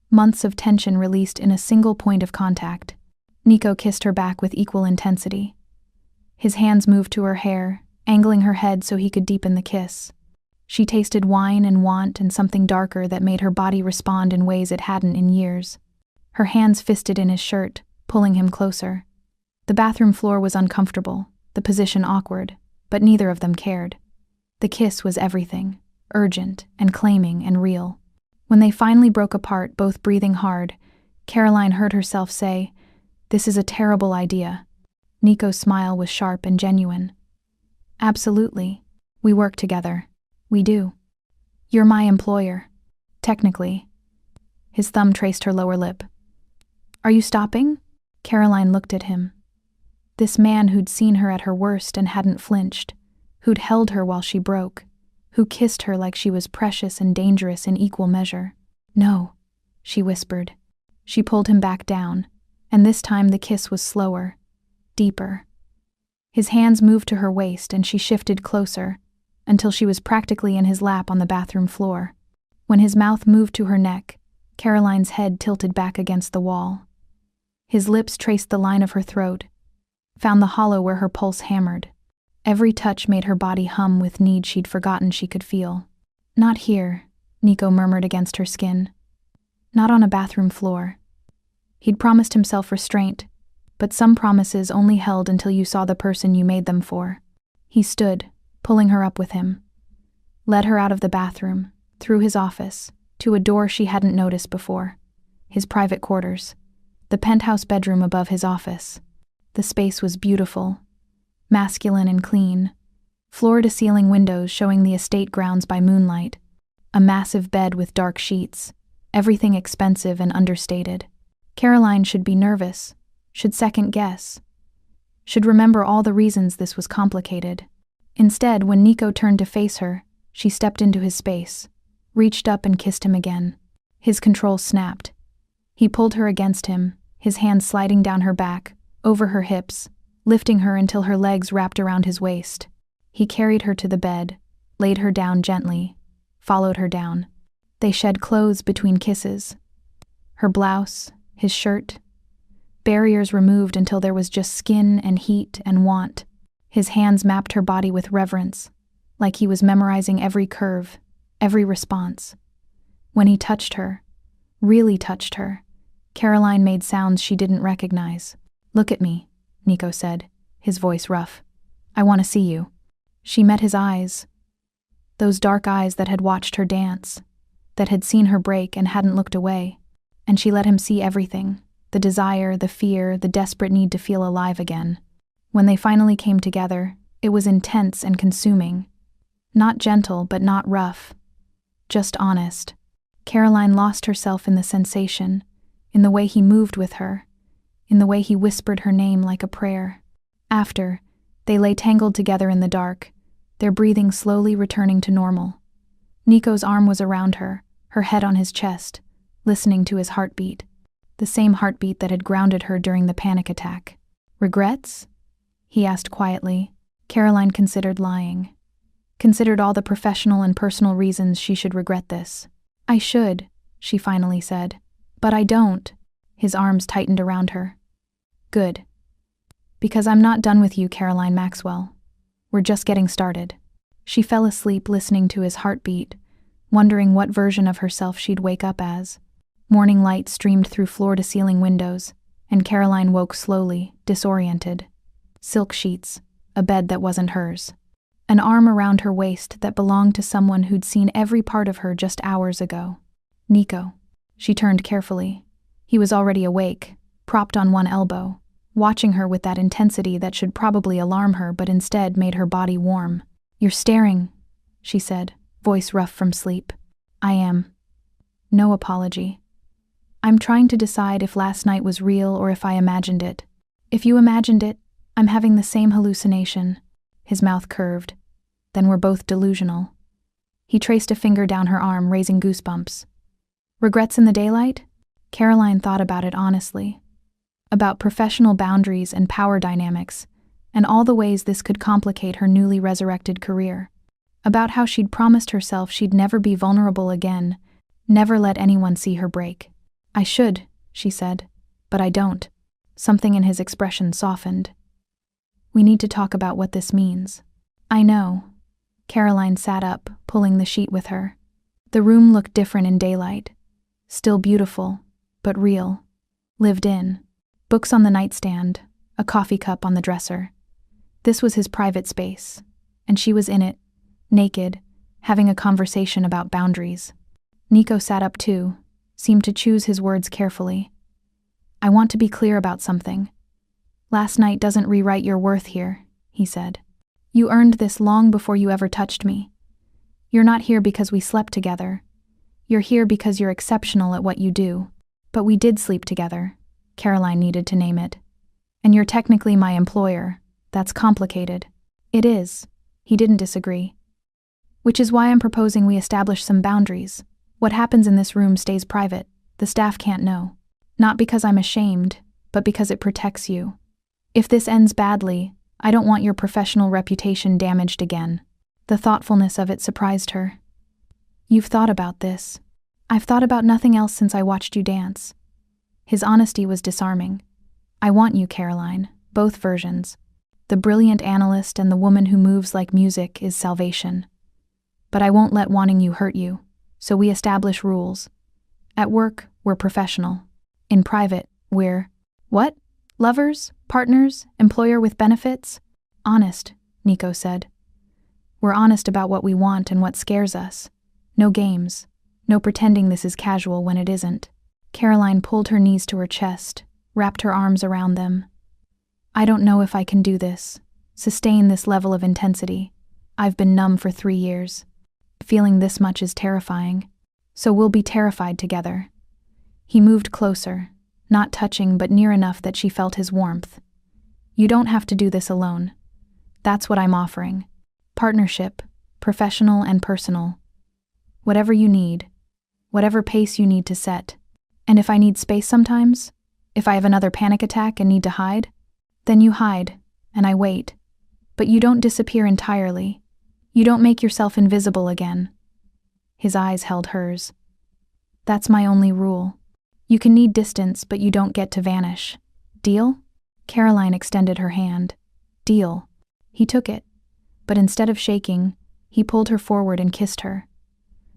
Months of tension released in a single point of contact. Nico kissed her back with equal intensity. His hands moved to her hair, angling her head so he could deepen the kiss. She tasted wine and want and something darker that made her body respond in ways it hadn't in years. Her hands fisted in his shirt, pulling him closer. The bathroom floor was uncomfortable, the position awkward, but neither of them cared. The kiss was everything, urgent and claiming and real. When they finally broke apart, both breathing hard, Caroline heard herself say, "This is a terrible idea." Nico's smile was sharp and genuine. "Absolutely. We work together. We do. You're my employer. Technically. His thumb traced her lower lip. Are you stopping? Caroline looked at him. This man who'd seen her at her worst and hadn't flinched, who'd held her while she broke, who kissed her like she was precious and dangerous in equal measure. No, she whispered. She pulled him back down, and this time the kiss was slower, deeper. His hands moved to her waist and she shifted closer, until she was practically in his lap on the bathroom floor. When his mouth moved to her neck, Caroline's head tilted back against the wall. His lips traced the line of her throat, found the hollow where her pulse hammered. Every touch made her body hum with need she'd forgotten she could feel. Not here, Nico murmured against her skin. Not on a bathroom floor. He'd promised himself restraint, but some promises only held until you saw the person you made them for. He stood, pulling her up with him. Led her out of the bathroom, through his office, to a door she hadn't noticed before. His private quarters. The penthouse bedroom above his office. The space was beautiful, masculine and clean. Floor-to-ceiling windows showing the estate grounds by moonlight. A massive bed with dark sheets. Everything expensive and understated. Caroline should be nervous, should second-guess, should remember all the reasons this was complicated. Instead, when Nico turned to face her, she stepped into his space, reached up and kissed him again. His control snapped. He pulled her against him, his hands sliding down her back, over her hips, lifting her until her legs wrapped around his waist. He carried her to the bed, laid her down gently, followed her down. They shed clothes between kisses. Her blouse, his shirt. Barriers removed until there was just skin and heat and want. His hands mapped her body with reverence, like he was memorizing every curve, every response. When he touched her, really touched her, Caroline made sounds she didn't recognize. Look at me, Nico said, his voice rough. I want to see you. She met his eyes. Those dark eyes that had watched her dance, that had seen her break and hadn't looked away. And she let him see everything, the desire, the fear, the desperate need to feel alive again. When they finally came together, it was intense and consuming. Not gentle, but not rough. Just honest. Caroline lost herself in the sensation, in the way he moved with her, in the way he whispered her name like a prayer. After, they lay tangled together in the dark, their breathing slowly returning to normal. Nico's arm was around her head on his chest, listening to his heartbeat, the same heartbeat that had grounded her during the panic attack. Regrets? He asked quietly. Caroline considered lying. Considered all the professional and personal reasons she should regret this. I should, she finally said. But I don't. His arms tightened around her. Good. Because I'm not done with you, Caroline Maxwell. We're just getting started. She fell asleep listening to his heartbeat, wondering what version of herself she'd wake up as. Morning light streamed through floor-to-ceiling windows, and Caroline woke slowly, disoriented. Silk sheets, a bed that wasn't hers. An arm around her waist that belonged to someone who'd seen every part of her just hours ago. Nico. She turned carefully. He was already awake, propped on one elbow, watching her with that intensity that should probably alarm her but instead made her body warm. You're staring, she said, voice rough from sleep. I am. No apology. I'm trying to decide if last night was real or if I imagined it. If you imagined it, I'm having the same hallucination. His mouth curved. Then we're both delusional. He traced a finger down her arm, raising goosebumps. Regrets in the daylight? Caroline thought about it honestly. About professional boundaries and power dynamics, and all the ways this could complicate her newly resurrected career. About how she'd promised herself she'd never be vulnerable again, never let anyone see her break. I should, she said, but I don't. Something in his expression softened. We need to talk about what this means. I know. Caroline sat up, pulling the sheet with her. The room looked different in daylight. Still beautiful, but real. Lived in. Books on the nightstand, a coffee cup on the dresser. This was his private space, and she was in it, naked, having a conversation about boundaries. Nico sat up too, seemed to choose his words carefully. I want to be clear about something. Last night doesn't rewrite your worth here, he said. You earned this long before you ever touched me. You're not here because we slept together. You're here because you're exceptional at what you do. But we did sleep together. Caroline needed to name it. And you're technically my employer. That's complicated. It is. He didn't disagree. Which is why I'm proposing we establish some boundaries. What happens in this room stays private. The staff can't know. Not because I'm ashamed, but because it protects you. If this ends badly, I don't want your professional reputation damaged again. The thoughtfulness of it surprised her. You've thought about this. I've thought about nothing else since I watched you dance. His honesty was disarming. I want you, Caroline, both versions. The brilliant analyst and the woman who moves like music is salvation. But I won't let wanting you hurt you, so we establish rules. At work, we're professional. In private, we're… What? Lovers? Partners? Employer with benefits? Honest, Nico said. We're honest about what we want and what scares us. No games. No pretending this is casual when it isn't. Caroline pulled her knees to her chest, wrapped her arms around them. I don't know if I can do this. Sustain this level of intensity. I've been numb for 3 years. Feeling this much is terrifying. So we'll be terrified together. He moved closer, not touching but near enough that she felt his warmth. You don't have to do this alone. That's what I'm offering. Partnership, professional and personal. Whatever you need. Whatever pace you need to set. And if I need space sometimes, if I have another panic attack and need to hide, then you hide, and I wait. But you don't disappear entirely. You don't make yourself invisible again. His eyes held hers. That's my only rule. You can need distance, but you don't get to vanish. Deal? Caroline extended her hand. Deal. He took it. But instead of shaking, he pulled her forward and kissed her.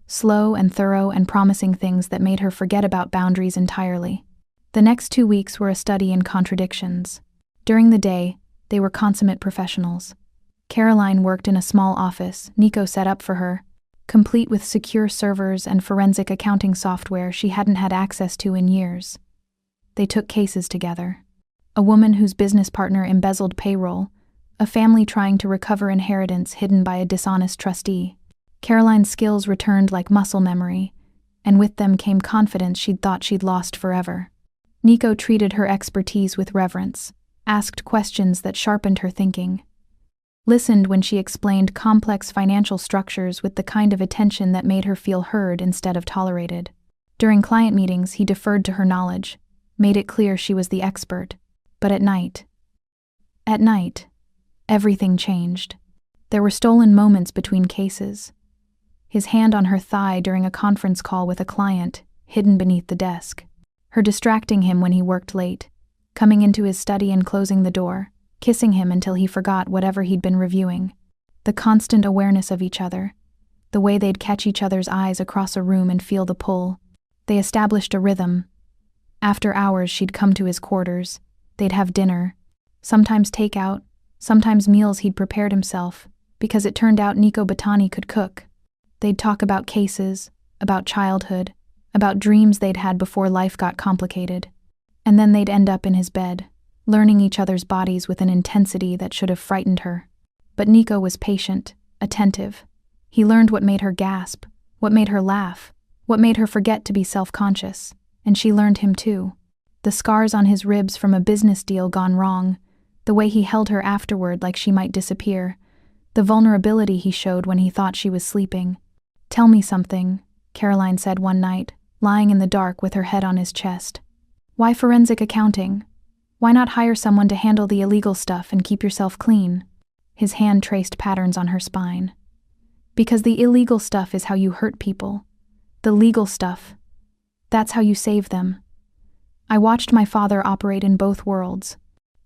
Slow and thorough and promising things that made her forget about boundaries entirely. The next 2 weeks were a study in contradictions. During the day, they were consummate professionals. Caroline worked in a small office Nico set up for her, complete with secure servers and forensic accounting software she hadn't had access to in years. They took cases together. A woman whose business partner embezzled payroll, a family trying to recover inheritance hidden by a dishonest trustee. Caroline's skills returned like muscle memory, and with them came confidence she'd thought she'd lost forever. Nico treated her expertise with reverence, asked questions that sharpened her thinking, listened when she explained complex financial structures with the kind of attention that made her feel heard instead of tolerated. During client meetings, he deferred to her knowledge, made it clear she was the expert. But at night, everything changed. There were stolen moments between cases. His hand on her thigh during a conference call with a client, hidden beneath the desk. Her distracting him when he worked late, coming into his study and closing the door, kissing him until he forgot whatever he'd been reviewing. The constant awareness of each other, the way they'd catch each other's eyes across a room and feel the pull. They established a rhythm. After hours, she'd come to his quarters. They'd have dinner, sometimes takeout, sometimes meals he'd prepared himself, because it turned out Nico Batani could cook. They'd talk about cases, about childhood, about dreams they'd had before life got complicated. And then they'd end up in his bed, learning each other's bodies with an intensity that should have frightened her. But Nico was patient, attentive. He learned what made her gasp, what made her laugh, what made her forget to be self-conscious, and she learned him too. The scars on his ribs from a business deal gone wrong, the way he held her afterward like she might disappear, the vulnerability he showed when he thought she was sleeping. Tell me something, Caroline said one night, lying in the dark with her head on his chest. Why forensic accounting? Why not hire someone to handle the illegal stuff and keep yourself clean? His hand traced patterns on her spine. Because the illegal stuff is how you hurt people. The legal stuff, that's how you save them. I watched my father operate in both worlds.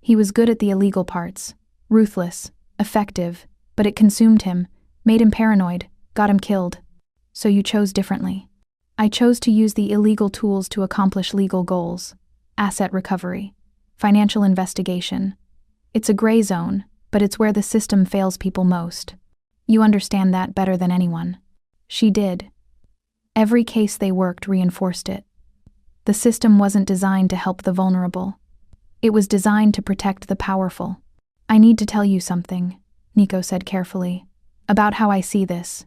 He was good at the illegal parts, ruthless, effective, but it consumed him, made him paranoid, got him killed. So you chose differently. I chose to use the illegal tools to accomplish legal goals. Asset recovery. Financial investigation. It's a gray zone, but it's where the system fails people most. You understand that better than anyone. She did. Every case they worked reinforced it. The system wasn't designed to help the vulnerable. It was designed to protect the powerful. I need to tell you something, Nico said carefully, about how I see this.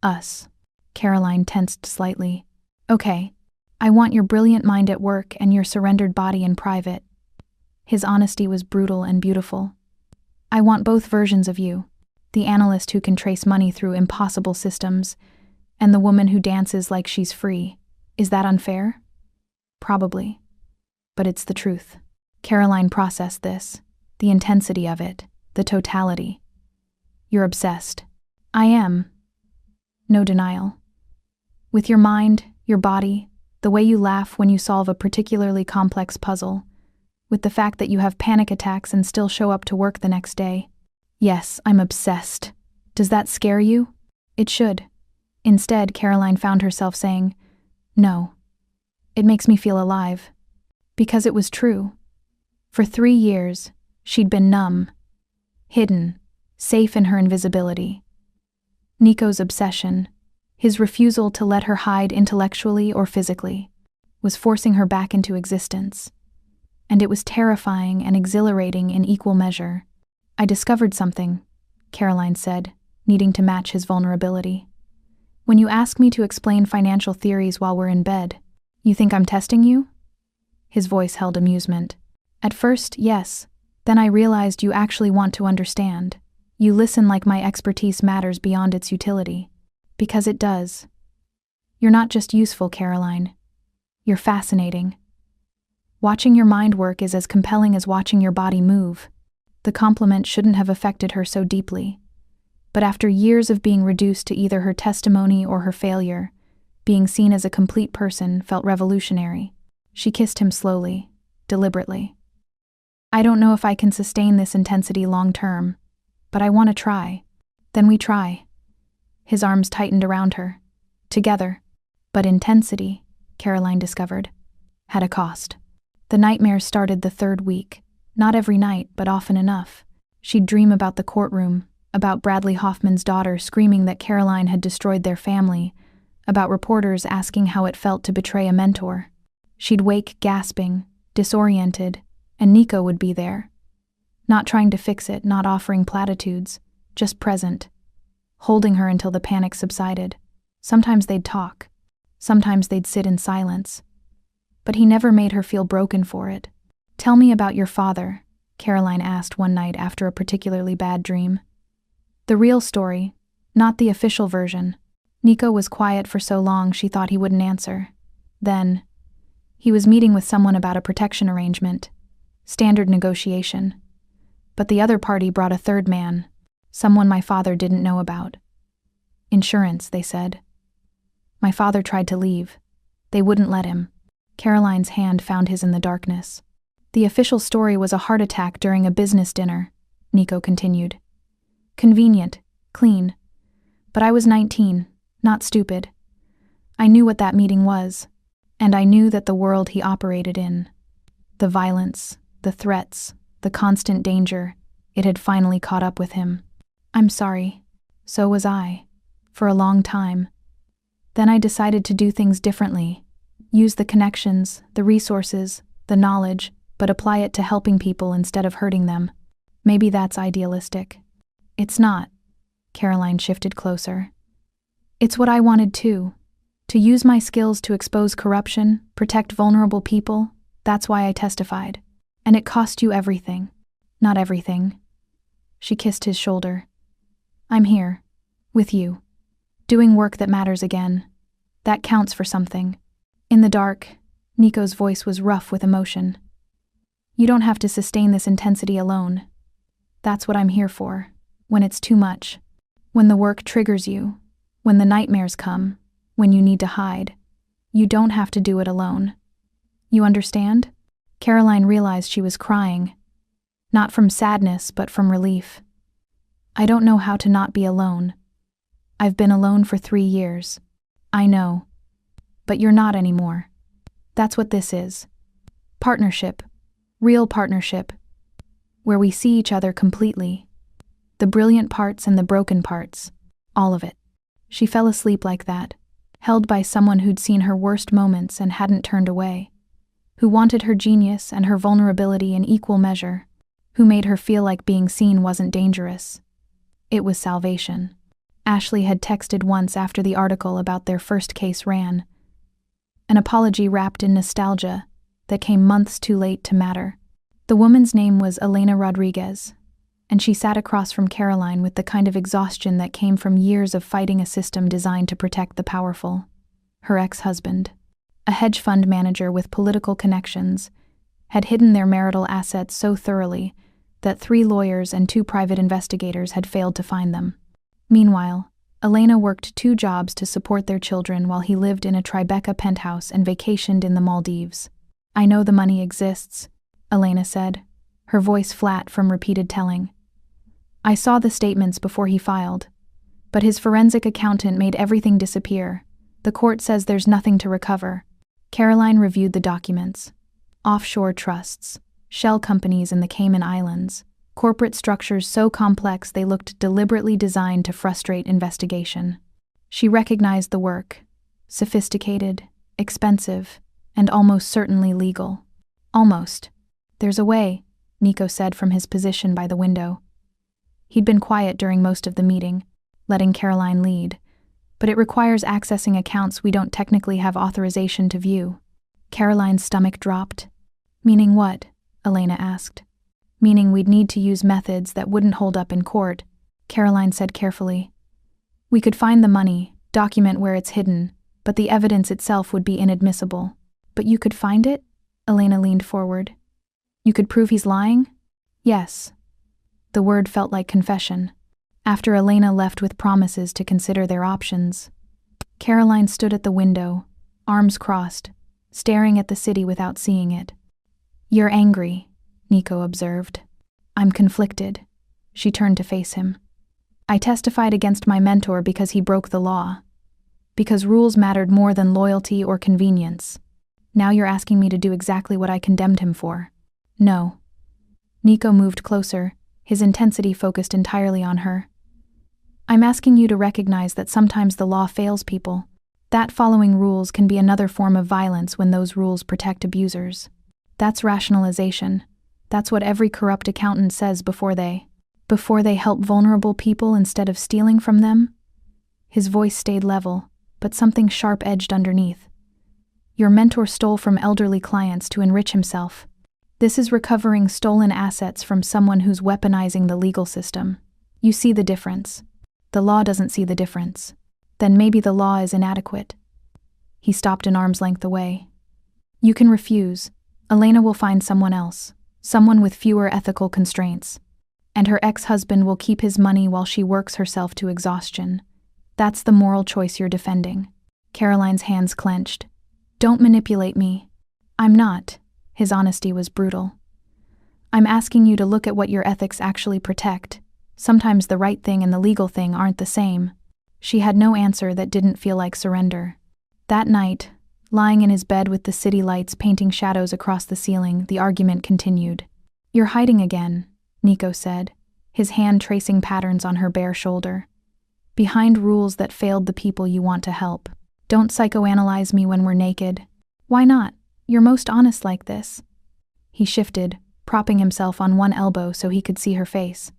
Us. Caroline tensed slightly. Okay, I want your brilliant mind at work and your surrendered body in private. His honesty was brutal and beautiful. I want both versions of you, the analyst who can trace money through impossible systems, and the woman who dances like she's free. Is that unfair? Probably. But it's the truth. Caroline processed this, the intensity of it, the totality. You're obsessed. I am. No denial. With your mind, your body, the way you laugh when you solve a particularly complex puzzle, with the fact that you have panic attacks and still show up to work the next day. Yes, I'm obsessed. Does that scare you? It should. Instead, Caroline found herself saying, no. It makes me feel alive. Because it was true. For 3 years, she'd been numb, hidden, safe in her invisibility. Nico's obsession, his refusal to let her hide intellectually or physically, was forcing her back into existence. And it was terrifying and exhilarating in equal measure. I discovered something, Caroline said, needing to match his vulnerability. When you ask me to explain financial theories while we're in bed, you think I'm testing you? His voice held amusement. At first, yes. Then I realized you actually want to understand. You listen like my expertise matters beyond its utility. Because it does. You're not just useful, Caroline. You're fascinating. Watching your mind work is as compelling as watching your body move. The compliment shouldn't have affected her so deeply. But after years of being reduced to either her testimony or her failure, being seen as a complete person felt revolutionary. She kissed him slowly, deliberately. I don't know if I can sustain this intensity long term, but I want to try. Then we try. His arms tightened around her. Together. But intensity, Caroline discovered, had a cost. The nightmares started the 3rd week. Not every night, but often enough. She'd dream about the courtroom, about Bradley Hoffman's daughter screaming that Caroline had destroyed their family, about reporters asking how it felt to betray a mentor. She'd wake gasping, disoriented, and Nico would be there. Not trying to fix it, not offering platitudes, just present. Holding her until the panic subsided. Sometimes they'd talk. Sometimes they'd sit in silence. But he never made her feel broken for it. Tell me about your father, Caroline asked one night after a particularly bad dream. The real story, not the official version. Nico was quiet for so long she thought he wouldn't answer. Then, he was meeting with someone about a protection arrangement. Standard negotiation. But the other party brought a 3rd man, someone my father didn't know about. Insurance, they said. My father tried to leave. They wouldn't let him. Caroline's hand found his in the darkness. The official story was a heart attack during a business dinner, Nico continued. Convenient, clean. But I was 19, not stupid. I knew what that meeting was, and I knew that the world he operated in, the violence, the threats, the constant danger, it had finally caught up with him. I'm sorry. So was I. For a long time. Then I decided to do things differently. Use the connections, the resources, the knowledge, but apply it to helping people instead of hurting them. Maybe that's idealistic. It's not. Caroline shifted closer. It's what I wanted too. To use my skills to expose corruption, protect vulnerable people. That's why I testified. And it cost you everything. Not everything. She kissed his shoulder. I'm here. With you. Doing work that matters again. That counts for something. In the dark, Nico's voice was rough with emotion. You don't have to sustain this intensity alone. That's what I'm here for. When it's too much. When the work triggers you. When the nightmares come. When you need to hide. You don't have to do it alone. You understand? Caroline realized she was crying. Not from sadness, but from relief. I don't know how to not be alone. I've been alone for 3 years. I know. But you're not anymore. That's what this is. Partnership. Real partnership. Where we see each other completely. The brilliant parts and the broken parts. All of it. She fell asleep like that, held by someone who'd seen her worst moments and hadn't turned away. Who wanted her genius and her vulnerability in equal measure. Who made her feel like being seen wasn't dangerous. It was salvation. Ashley had texted once after the article about their first case ran. an apology wrapped in nostalgia that came months too late to matter. The woman's name was Elena Rodriguez, and she sat across from Caroline with the kind of exhaustion that came from years of fighting a system designed to protect the powerful. Her ex-husband, a hedge fund manager with political connections, had hidden their marital assets so thoroughly that 3 lawyers and 2 private investigators had failed to find them. Meanwhile, Elena worked 2 jobs to support their children while he lived in a Tribeca penthouse and vacationed in the Maldives. "I know the money exists," Elena said, her voice flat from repeated telling. "I saw the statements before he filed, but his forensic accountant made everything disappear. The court says there's nothing to recover." Caroline reviewed the documents. Offshore trusts, shell companies in the Cayman Islands, corporate structures so complex they looked deliberately designed to frustrate investigation. She recognized the work: sophisticated, expensive, and almost certainly legal. Almost. "There's a way," Nico said from his position by the window. He'd been quiet during most of the meeting, letting Caroline lead, but it requires accessing accounts we don't technically have authorization to view. Caroline's stomach dropped. "Meaning what?" Elena asked. "Meaning we'd need to use methods that wouldn't hold up in court," Caroline said carefully. "We could find the money, document where it's hidden, but the evidence itself would be inadmissible." "But you could find it?" Elena leaned forward. "You could prove he's lying?" "Yes." The word felt like confession. After Elena left with promises to consider their options, Caroline stood at the window, arms crossed, staring at the city without seeing it. "You're angry," Nico observed. "I'm conflicted." She turned to face him. "I testified against my mentor because he broke the law. Because rules mattered more than loyalty or convenience. Now you're asking me to do exactly what I condemned him for." "No." Nico moved closer, his intensity focused entirely on her. "I'm asking you to recognize that sometimes the law fails people. That following rules can be another form of violence when those rules protect abusers. That's rationalization. That's what every corrupt accountant says before they help vulnerable people instead of stealing from them." His voice stayed level, but something sharp edged underneath. "Your mentor stole from elderly clients to enrich himself. This is recovering stolen assets from someone who's weaponizing the legal system. You see the difference. The law doesn't see the difference. Then maybe the law is inadequate." He stopped an arm's length away. "You can refuse. Elena will find someone else, someone with fewer ethical constraints. And her ex-husband will keep his money while she works herself to exhaustion. That's the moral choice you're defending." Caroline's hands clenched. "Don't manipulate me." "I'm not." His honesty was brutal. "I'm asking you to look at what your ethics actually protect. Sometimes the right thing and the legal thing aren't the same." She had no answer that didn't feel like surrender. That night, lying in his bed with the city lights painting shadows across the ceiling, the argument continued. "You're hiding again," Nico said, his hand tracing patterns on her bare shoulder. "Behind rules that failed the people you want to help. Don't psychoanalyze me when we're naked." "Why not? You're most honest like this." He shifted, propping himself on one elbow so he could see her face.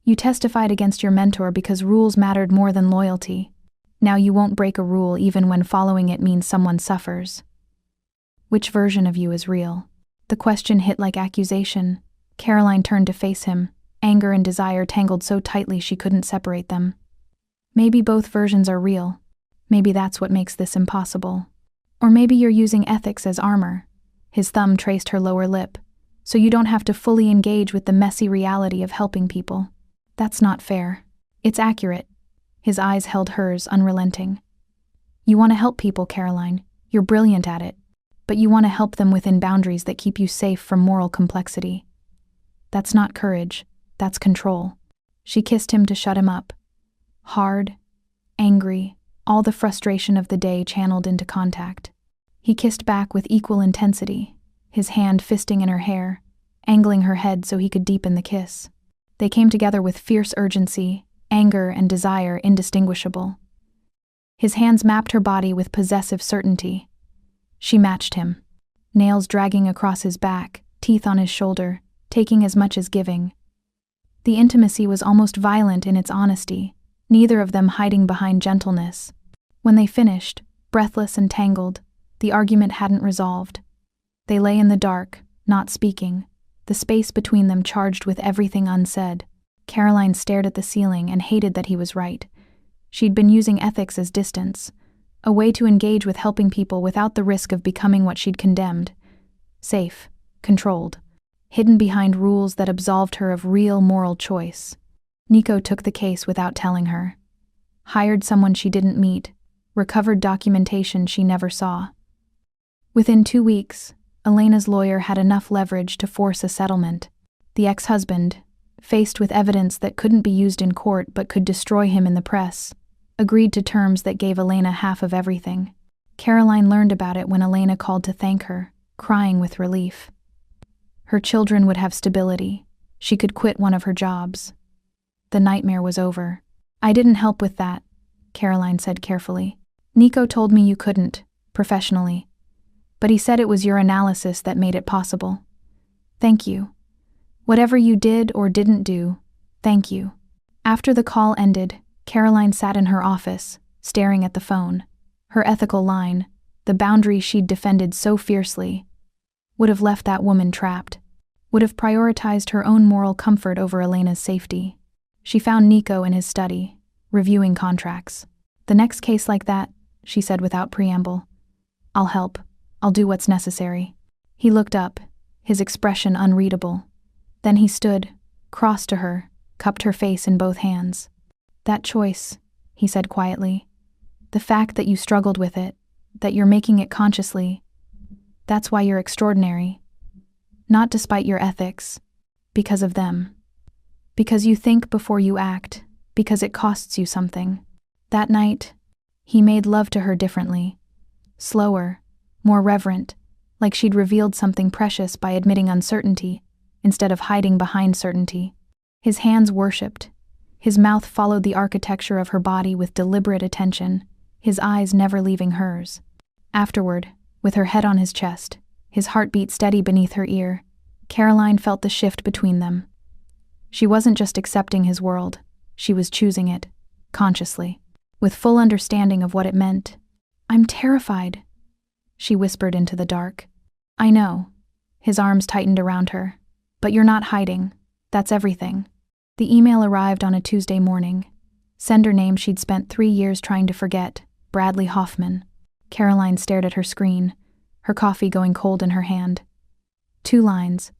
"You testified against your mentor because rules mattered more than loyalty. Now you won't break a rule even when following it means someone suffers. Which version of you is real?" The question hit like accusation. Caroline turned to face him, anger and desire tangled so tightly she couldn't separate them. "Maybe both versions are real. Maybe that's what makes this impossible. Or maybe you're using ethics as armor." His thumb traced her lower lip. "So you don't have to fully engage with the messy reality of helping people." "That's not fair." "It's accurate." His eyes held hers, unrelenting. "You want to help people, Caroline. You're brilliant at it. But you want to help them within boundaries that keep you safe from moral complexity. That's not courage. That's control." She kissed him to shut him up. Hard, angry, all the frustration of the day channeled into contact. He kissed back with equal intensity, his hand fisting in her hair, angling her head so he could deepen the kiss. They came together with fierce urgency, anger and desire indistinguishable. His hands mapped her body with possessive certainty. She matched him, nails dragging across his back, teeth on his shoulder, taking as much as giving. The intimacy was almost violent in its honesty, neither of them hiding behind gentleness. When they finished, breathless and tangled, The argument hadn't resolved. They lay in the dark, not speaking, the space between them charged with everything unsaid. Caroline stared at the ceiling and hated that he was right. She'd been using ethics as distance, a way to engage with helping people without the risk of becoming what she'd condemned. Safe, controlled, hidden behind rules that absolved her of real moral choice. Nico took the case without telling her. Hired someone she didn't meet, recovered documentation she never saw. Within 2 weeks, Elena's lawyer had enough leverage to force a settlement. The ex-husband, faced with evidence that couldn't be used in court but could destroy him in the press, agreed to terms that gave Elena half of everything. Caroline learned about it when Elena called to thank her, crying with relief. Her children would have stability. She could quit one of her jobs. The nightmare was over. I didn't help with that, Caroline said carefully. Nico told me you couldn't, professionally. But he said it was your analysis that made it possible. Thank you. Whatever you did or didn't do, thank you. After the call ended, Caroline sat in her office, staring at the phone. Her ethical line, the boundary she'd defended so fiercely, would have left that woman trapped, would have prioritized her own moral comfort over Elena's safety. She found Nico in his study, reviewing contracts. The next case like that, she said without preamble. I'll help. I'll do what's necessary. He looked up, his expression unreadable. Then he stood, crossed to her, cupped her face in both hands. That choice, he said quietly. The fact that you struggled with it, that you're making it consciously, that's why you're extraordinary. Not despite your ethics, because of them. Because you think before you act, because it costs you something. That night, he made love to her differently. Slower, more reverent, like she'd revealed something precious by admitting uncertainty, instead of hiding behind certainty. His hands worshipped. His mouth followed the architecture of her body with deliberate attention, his eyes never leaving hers. Afterward, with her head on his chest, his heartbeat steady beneath her ear, Caroline felt the shift between them. She wasn't just accepting his world, she was choosing it, consciously, with full understanding of what it meant. I'm terrified, she whispered into the dark. I know. His arms tightened around her. But you're not hiding. That's everything. The email arrived on a Tuesday morning. Sender name she'd spent 3 years trying to forget, Bradley Hoffman. Caroline stared at her screen, her coffee going cold in her hand. 2 lines.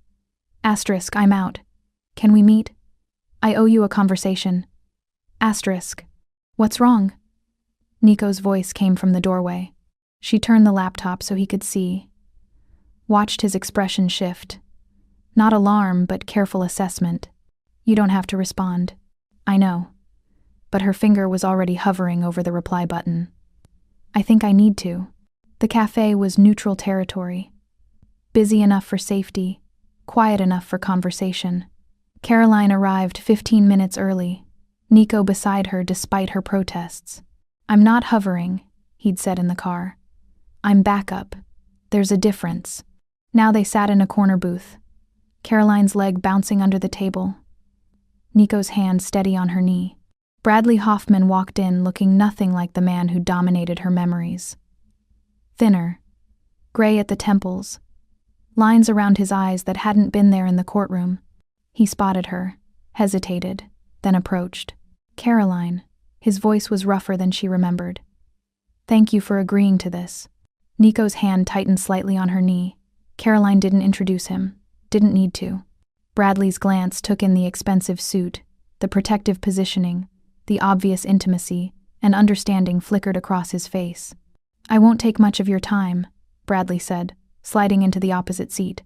Asterisk, I'm out. Can we meet? I owe you a conversation. Asterisk. What's wrong? Nico's voice came from the doorway. She turned the laptop so he could see. Watched his expression shift. Not alarm, but careful assessment. You don't have to respond. I know. But her finger was already hovering over the reply button. I think I need to. The cafe was neutral territory. Busy enough for safety, quiet enough for conversation. Caroline arrived 15 minutes early, Nico beside her despite her protests. I'm not hovering, he'd said in the car. I'm backup. There's a difference. Now they sat in a corner booth. Caroline's leg bouncing under the table. Nico's hand steady on her knee. Bradley Hoffman walked in looking nothing like the man who dominated her memories. Thinner, gray at the temples, lines around his eyes that hadn't been there in the courtroom. He spotted her, hesitated, then approached. Caroline. His voice was rougher than she remembered. Thank you for agreeing to this. Nico's hand tightened slightly on her knee. Caroline didn't introduce him. Didn't need to. Bradley's glance took in the expensive suit, the protective positioning, the obvious intimacy, and understanding flickered across his face. I won't take much of your time, Bradley said, sliding into the opposite seat.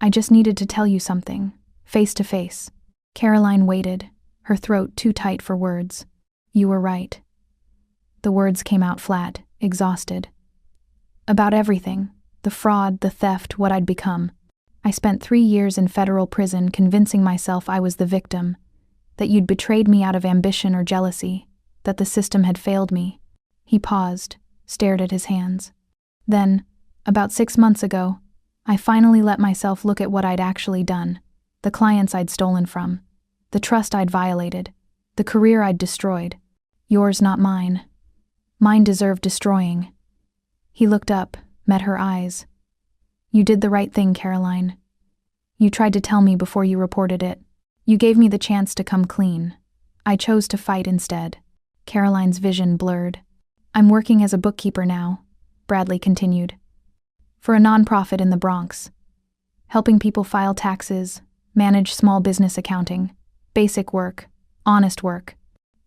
I just needed to tell you something, face to face. Caroline waited, her throat too tight for words. You were right. The words came out flat, exhausted. About everything, the fraud, the theft, what I'd become. I spent 3 years in federal prison convincing myself I was the victim, that you'd betrayed me out of ambition or jealousy, that the system had failed me. He paused, stared at his hands. Then, about 6 months ago, I finally let myself look at what I'd actually done, the clients I'd stolen from, the trust I'd violated, the career I'd destroyed. Yours, not mine. Mine deserved destroying. He looked up, met her eyes. You did the right thing, Caroline. You tried to tell me before you reported it. You gave me the chance to come clean. I chose to fight instead. Caroline's vision blurred. I'm working as a bookkeeper now, Bradley continued. For a nonprofit in the Bronx. Helping people file taxes, manage small business accounting, basic work, honest work.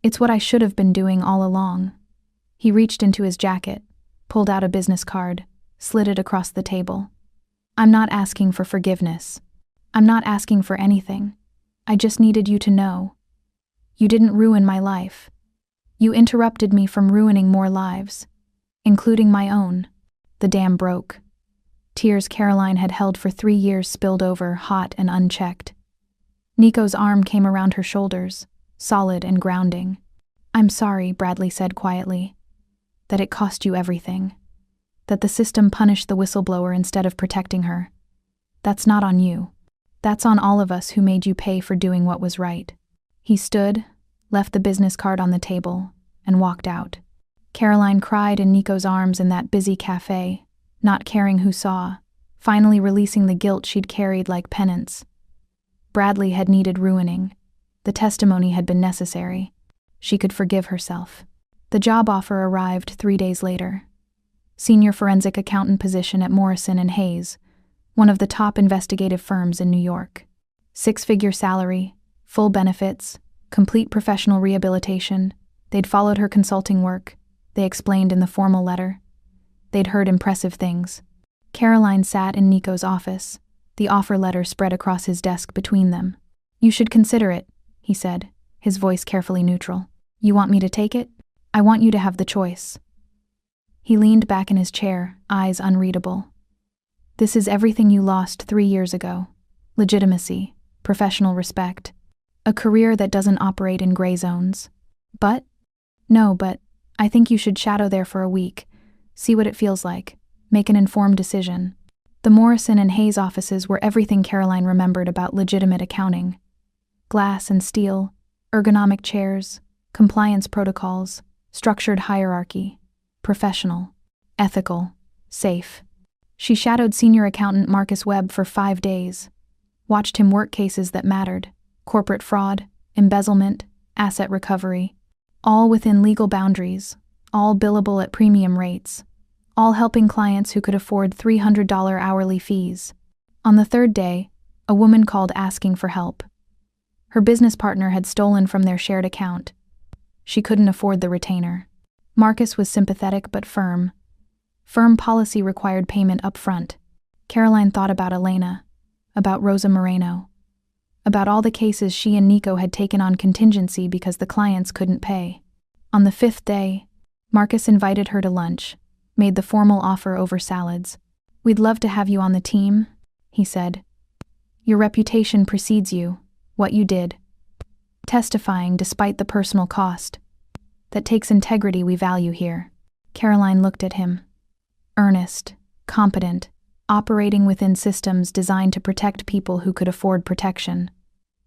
It's what I should have been doing all along. He reached into his jacket, pulled out a business card, slid it across the table. I'm not asking for forgiveness. I'm not asking for anything. I just needed you to know. You didn't ruin my life. You interrupted me from ruining more lives, including my own. The dam broke. Tears Caroline had held for 3 years spilled over, hot and unchecked. Nico's arm came around her shoulders, solid and grounding. I'm sorry, Bradley said quietly. That it cost you everything. That the system punished the whistleblower instead of protecting her. That's not on you. That's on all of us who made you pay for doing what was right. He stood, left the business card on the table, and walked out. Caroline cried in Nico's arms in that busy cafe, not caring who saw, finally releasing the guilt she'd carried like penance. Bradley had needed ruining. The testimony had been necessary. She could forgive herself. The job offer arrived 3 days later. Senior forensic accountant position at Morrison & Hayes, one of the top investigative firms in New York. 6-figure salary, full benefits, complete professional rehabilitation. They'd followed her consulting work, they explained in the formal letter. They'd heard impressive things. Caroline sat in Nico's office, the offer letter spread across his desk between them. You should consider it, he said, his voice carefully neutral. You want me to take it? I want you to have the choice. He leaned back in his chair, eyes unreadable. This is everything you lost 3 years ago. Legitimacy, professional respect, a career that doesn't operate in gray zones. But I think you should shadow there for a week, see what it feels like, make an informed decision. The Morrison & Hayes offices were everything Caroline remembered about legitimate accounting. Glass and steel, ergonomic chairs, compliance protocols, structured hierarchy, professional, ethical, safe. She shadowed senior accountant Marcus Webb for 5 days, watched him work cases that mattered, corporate fraud, embezzlement, asset recovery, all within legal boundaries, all billable at premium rates, all helping clients who could afford $300 hourly fees. On the 3rd day, a woman called asking for help. Her business partner had stolen from their shared account. She couldn't afford the retainer. Marcus was sympathetic but firm. Firm policy required payment up front. Caroline thought about Elena, about Rosa Moreno, about all the cases she and Nico had taken on contingency because the clients couldn't pay. On the 5th day, Marcus invited her to lunch, made the formal offer over salads. We'd love to have you on the team, he said. Your reputation precedes you, what you did. Testifying despite the personal cost. That takes integrity we value here. Caroline looked at him. Earnest, competent, operating within systems designed to protect people who could afford protection.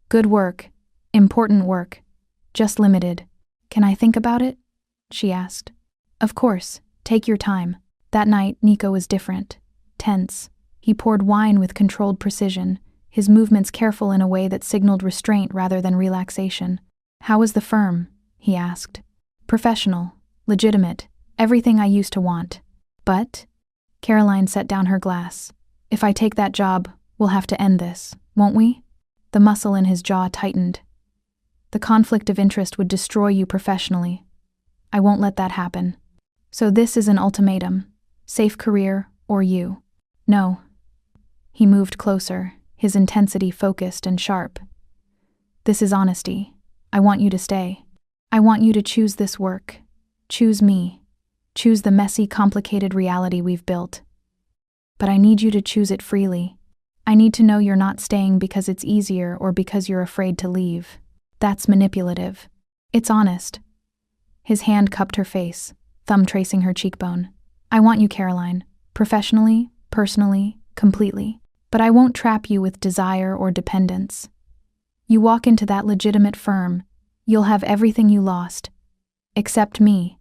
Good work, important work, just limited. Can I think about it? She asked. Of course, take your time. That night, Nico was different, tense. He poured wine with controlled precision, his movements careful in a way that signaled restraint rather than relaxation. How was the firm? He asked. Professional, legitimate, everything I used to want. But, Caroline set down her glass. If I take that job, we'll have to end this, won't we? The muscle in his jaw tightened. The conflict of interest would destroy you professionally. I won't let that happen. So this is an ultimatum. Safe career, or you. No. He moved closer, his intensity focused and sharp. This is honesty. I want you to stay. I want you to choose this work. Choose me. Choose the messy, complicated reality we've built. But I need you to choose it freely. I need to know you're not staying because it's easier or because you're afraid to leave. That's manipulative. It's honest. His hand cupped her face, thumb tracing her cheekbone. I want you, Caroline. Professionally, personally, completely. But I won't trap you with desire or dependence. You walk into that legitimate firm, you'll have everything you lost. Except me.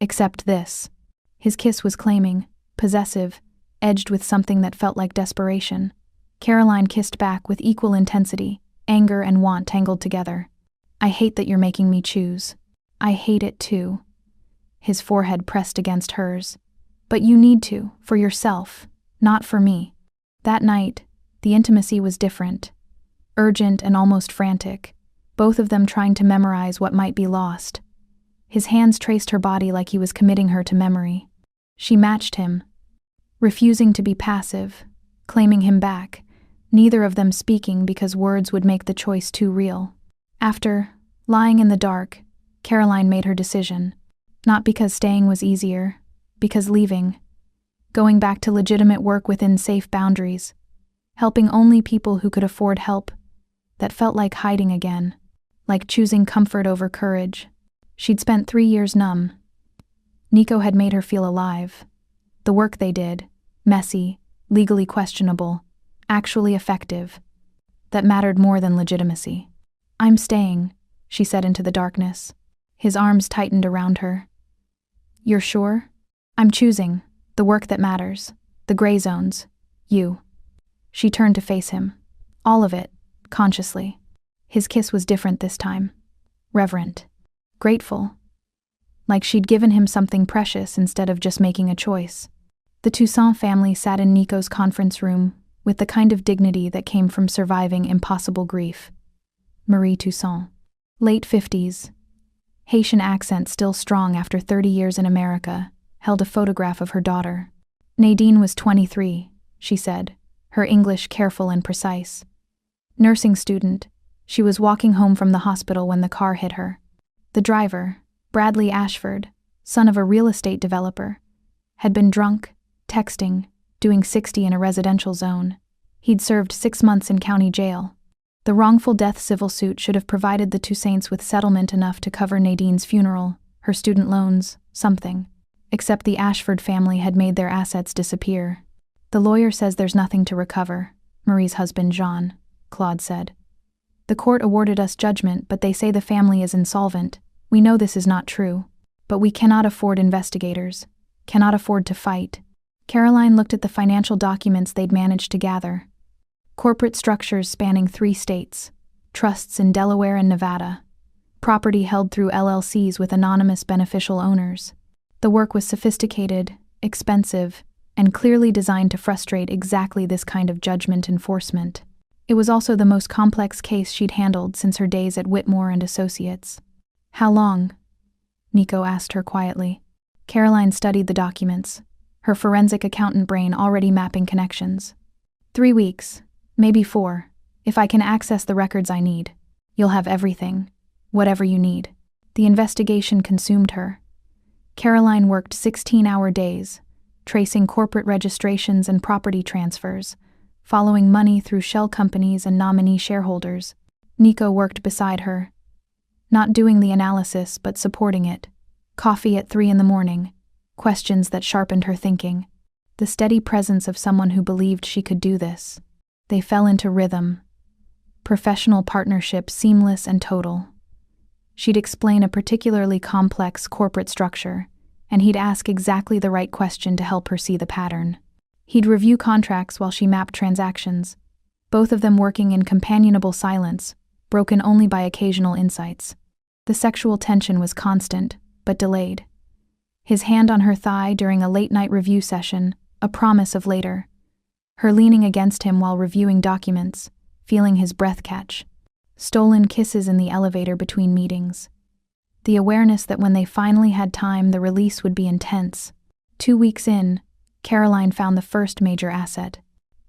Except this. His kiss was claiming, possessive, edged with something that felt like desperation. Caroline kissed back with equal intensity, anger and want tangled together. "I hate that you're making me choose." "I hate it too." His forehead pressed against hers. "But you need to, for yourself, not for me." That night, the intimacy was different. Urgent and almost frantic, both of them trying to memorize what might be lost. His hands traced her body like he was committing her to memory. She matched him, refusing to be passive, claiming him back, neither of them speaking because words would make the choice too real. After, lying in the dark, Caroline made her decision, not because staying was easier, because leaving, going back to legitimate work within safe boundaries, helping only people who could afford help, that felt like hiding again, like choosing comfort over courage. She'd spent 3 years numb. Nico had made her feel alive. The work they did, messy, legally questionable, actually effective, that mattered more than legitimacy. "I'm staying," she said into the darkness. His arms tightened around her. "You're sure?" "I'm choosing. The work that matters. The gray zones. You." She turned to face him. All of it, consciously. His kiss was different this time. Reverent. Grateful. Like she'd given him something precious instead of just making a choice. The Toussaint family sat in Nico's conference room with the kind of dignity that came from surviving impossible grief. Marie Toussaint. Late 50s. Haitian accent still strong after 30 years in America, held a photograph of her daughter. Nadine was 23, she said, her English careful and precise. Nursing student, she was walking home from the hospital when the car hit her. The driver, Bradley Ashford, son of a real estate developer, had been drunk, texting, doing 60 in a residential zone. He'd served 6 months in county jail. The wrongful death civil suit should have provided the Toussaints with settlement enough to cover Nadine's funeral, her student loans, something. Except the Ashford family had made their assets disappear. "The lawyer says there's nothing to recover," Marie's husband Jean, Claude said. "The court awarded us judgment, but they say the family is insolvent. We know this is not true. But we cannot afford investigators, cannot afford to fight." Caroline looked at the financial documents they'd managed to gather. Corporate structures spanning 3 states, trusts in Delaware and Nevada, property held through LLCs with anonymous beneficial owners. The work was sophisticated, expensive, and clearly designed to frustrate exactly this kind of judgment enforcement. It was also the most complex case she'd handled since her days at Whitmore and Associates. "How long?" Nico asked her quietly. Caroline studied the documents, her forensic accountant brain already mapping connections. 3 weeks, maybe 4, if I can access the records I need. You'll have everything, whatever you need. The investigation consumed her. Caroline worked 16-hour days, tracing corporate registrations and property transfers, following money through shell companies and nominee shareholders. Nico worked beside her, not doing the analysis but supporting it. Coffee at 3 in the morning, questions that sharpened her thinking. The steady presence of someone who believed she could do this. They fell into rhythm. Professional partnership seamless and total. She'd explain a particularly complex corporate structure, and he'd ask exactly the right question to help her see the pattern. He'd review contracts while she mapped transactions, both of them working in companionable silence, broken only by occasional insights. The sexual tension was constant, but delayed. His hand on her thigh during a late-night review session, a promise of later. Her leaning against him while reviewing documents, feeling his breath catch. Stolen kisses in the elevator between meetings. The awareness that when they finally had time, the release would be intense. 2 weeks in, Caroline found the first major asset.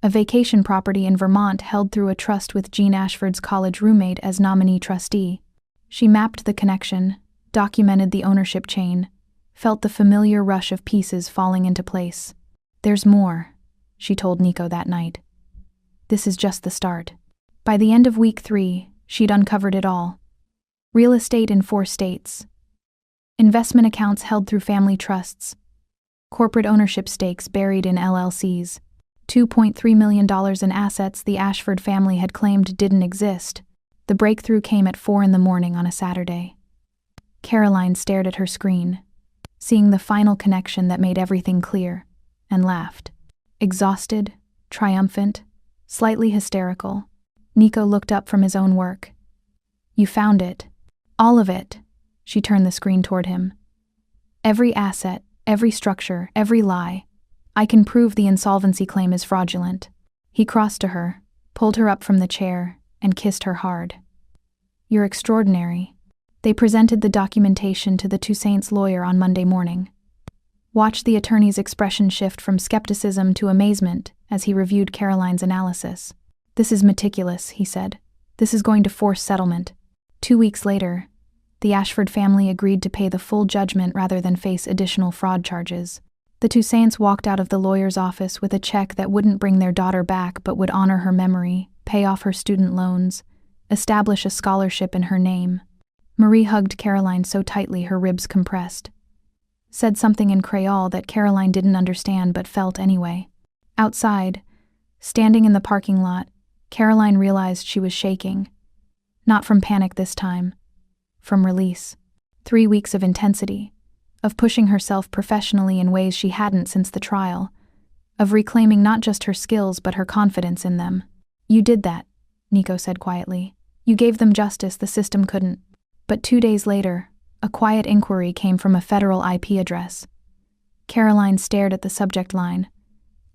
A vacation property in Vermont held through a trust with Jean Ashford's college roommate as nominee trustee. She mapped the connection, documented the ownership chain, felt the familiar rush of pieces falling into place. "There's more," she told Nico that night. "This is just the start." By the end of week 3, she'd uncovered it all. Real estate in 4 states. Investment accounts held through family trusts. Corporate ownership stakes buried in LLCs. $2.3 million in assets the Ashford family had claimed didn't exist. The breakthrough came at 4 in the morning on a Saturday. Caroline stared at her screen, seeing the final connection that made everything clear. and laughed. Exhausted, triumphant, slightly hysterical, Nico looked up from his own work. "You found it. All of it." She turned the screen toward him. "Every asset, every structure, every lie. I can prove the insolvency claim is fraudulent." He crossed to her, pulled her up from the chair, and kissed her hard. "You're extraordinary." They presented the documentation to the Toussaint's lawyer on Monday morning. Watch the attorney's expression shift from skepticism to amazement as he reviewed Caroline's analysis. "This is meticulous," he said. "This is going to force settlement." 2 weeks later, the Ashford family agreed to pay the full judgment rather than face additional fraud charges. The Toussaints walked out of the lawyer's office with a check that wouldn't bring their daughter back but would honor her memory, pay off her student loans, establish a scholarship in her name. Marie hugged Caroline so tightly her ribs compressed. Said something in Creole that Caroline didn't understand but felt anyway. Outside, standing in the parking lot, Caroline realized she was shaking. Not from panic this time. From release. 3 weeks of intensity. Of pushing herself professionally in ways she hadn't since the trial. Of reclaiming not just her skills but her confidence in them. "You did that," Nico said quietly. "You gave them justice the system couldn't." But 2 days later, a quiet inquiry came from a federal IP address. Caroline stared at the subject line.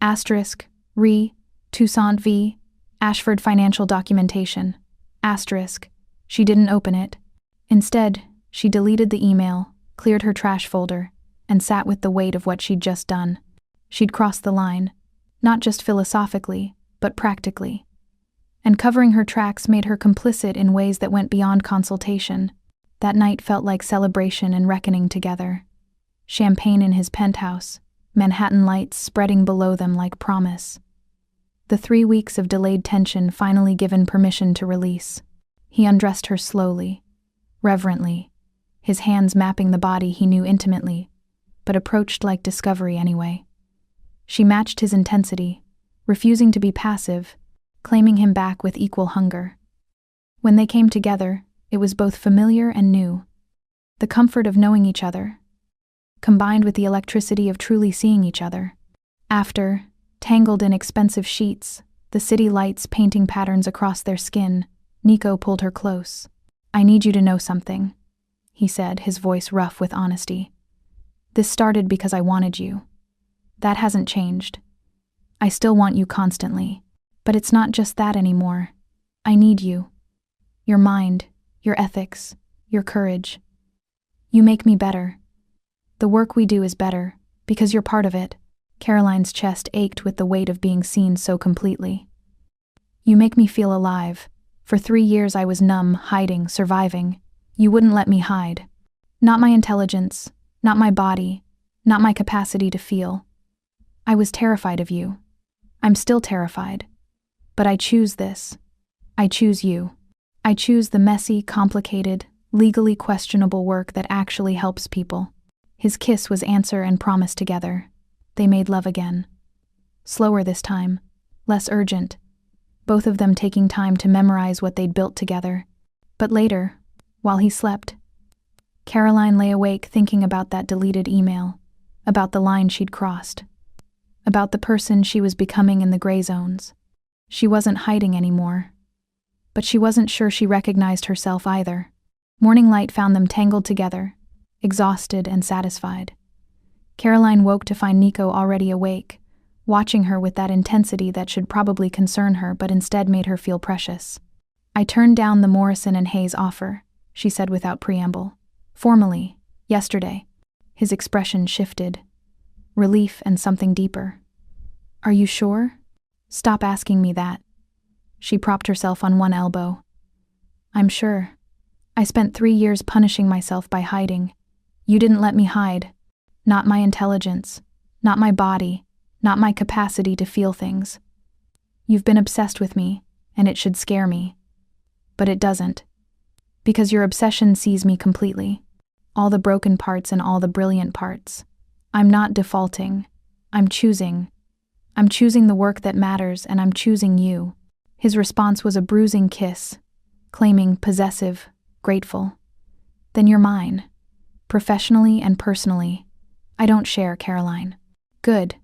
Asterisk, re, Toussaint v. Ashford financial documentation. Asterisk. She didn't open it. Instead, she deleted the email, cleared her trash folder, and sat with the weight of what she'd just done. She'd crossed the line, not just philosophically, but practically. And covering her tracks made her complicit in ways that went beyond consultation. That night felt like celebration and reckoning together. Champagne in his penthouse, Manhattan lights spreading below them like promise. The 3 weeks of delayed tension finally given permission to release. He undressed her slowly, reverently, his hands mapping the body he knew intimately, but approached like discovery anyway. She matched his intensity, refusing to be passive, claiming him back with equal hunger. When they came together, it was both familiar and new. The comfort of knowing each other, combined with the electricity of truly seeing each other. After, tangled in expensive sheets, the city lights painting patterns across their skin, Nico pulled her close. "I need you to know something," he said, his voice rough with honesty. "This started because I wanted you. That hasn't changed. I still want you constantly. But it's not just that anymore. I need you. Your mind, your ethics, your courage. You make me better. The work we do is better, because you're part of it." Caroline's chest ached with the weight of being seen so completely. "You make me feel alive. For 3 years I was numb, hiding, surviving. You wouldn't let me hide. Not my intelligence, not my body, not my capacity to feel. I was terrified of you. I'm still terrified. But I choose this. I choose you. I choose the messy, complicated, legally questionable work that actually helps people." His kiss was answer and promise together. They made love again. Slower this time, less urgent, both of them taking time to memorize what they'd built together. But later, while he slept, Caroline lay awake thinking about that deleted email, about the line she'd crossed, about the person she was becoming in the gray zones. She wasn't hiding anymore. But she wasn't sure she recognized herself either. Morning light found them tangled together, exhausted and satisfied. Caroline woke to find Nico already awake, watching her with that intensity that should probably concern her but instead made her feel precious. "I turned down the Morrison and Hayes offer," she said without preamble. "Formally, yesterday." His expression shifted. Relief and something deeper. "Are you sure? Stop asking me that." She propped herself on one elbow. "I'm sure. I spent 3 years punishing myself by hiding. You didn't let me hide. Not my intelligence, not my body, not my capacity to feel things. You've been obsessed with me, and it should scare me. But it doesn't. Because your obsession sees me completely. All the broken parts and all the brilliant parts. I'm not defaulting. I'm choosing. I'm choosing the work that matters, and I'm choosing you." His response was a bruising kiss, claiming, possessive, grateful. "Then you're mine. Professionally and personally. I don't share, Caroline." "Good."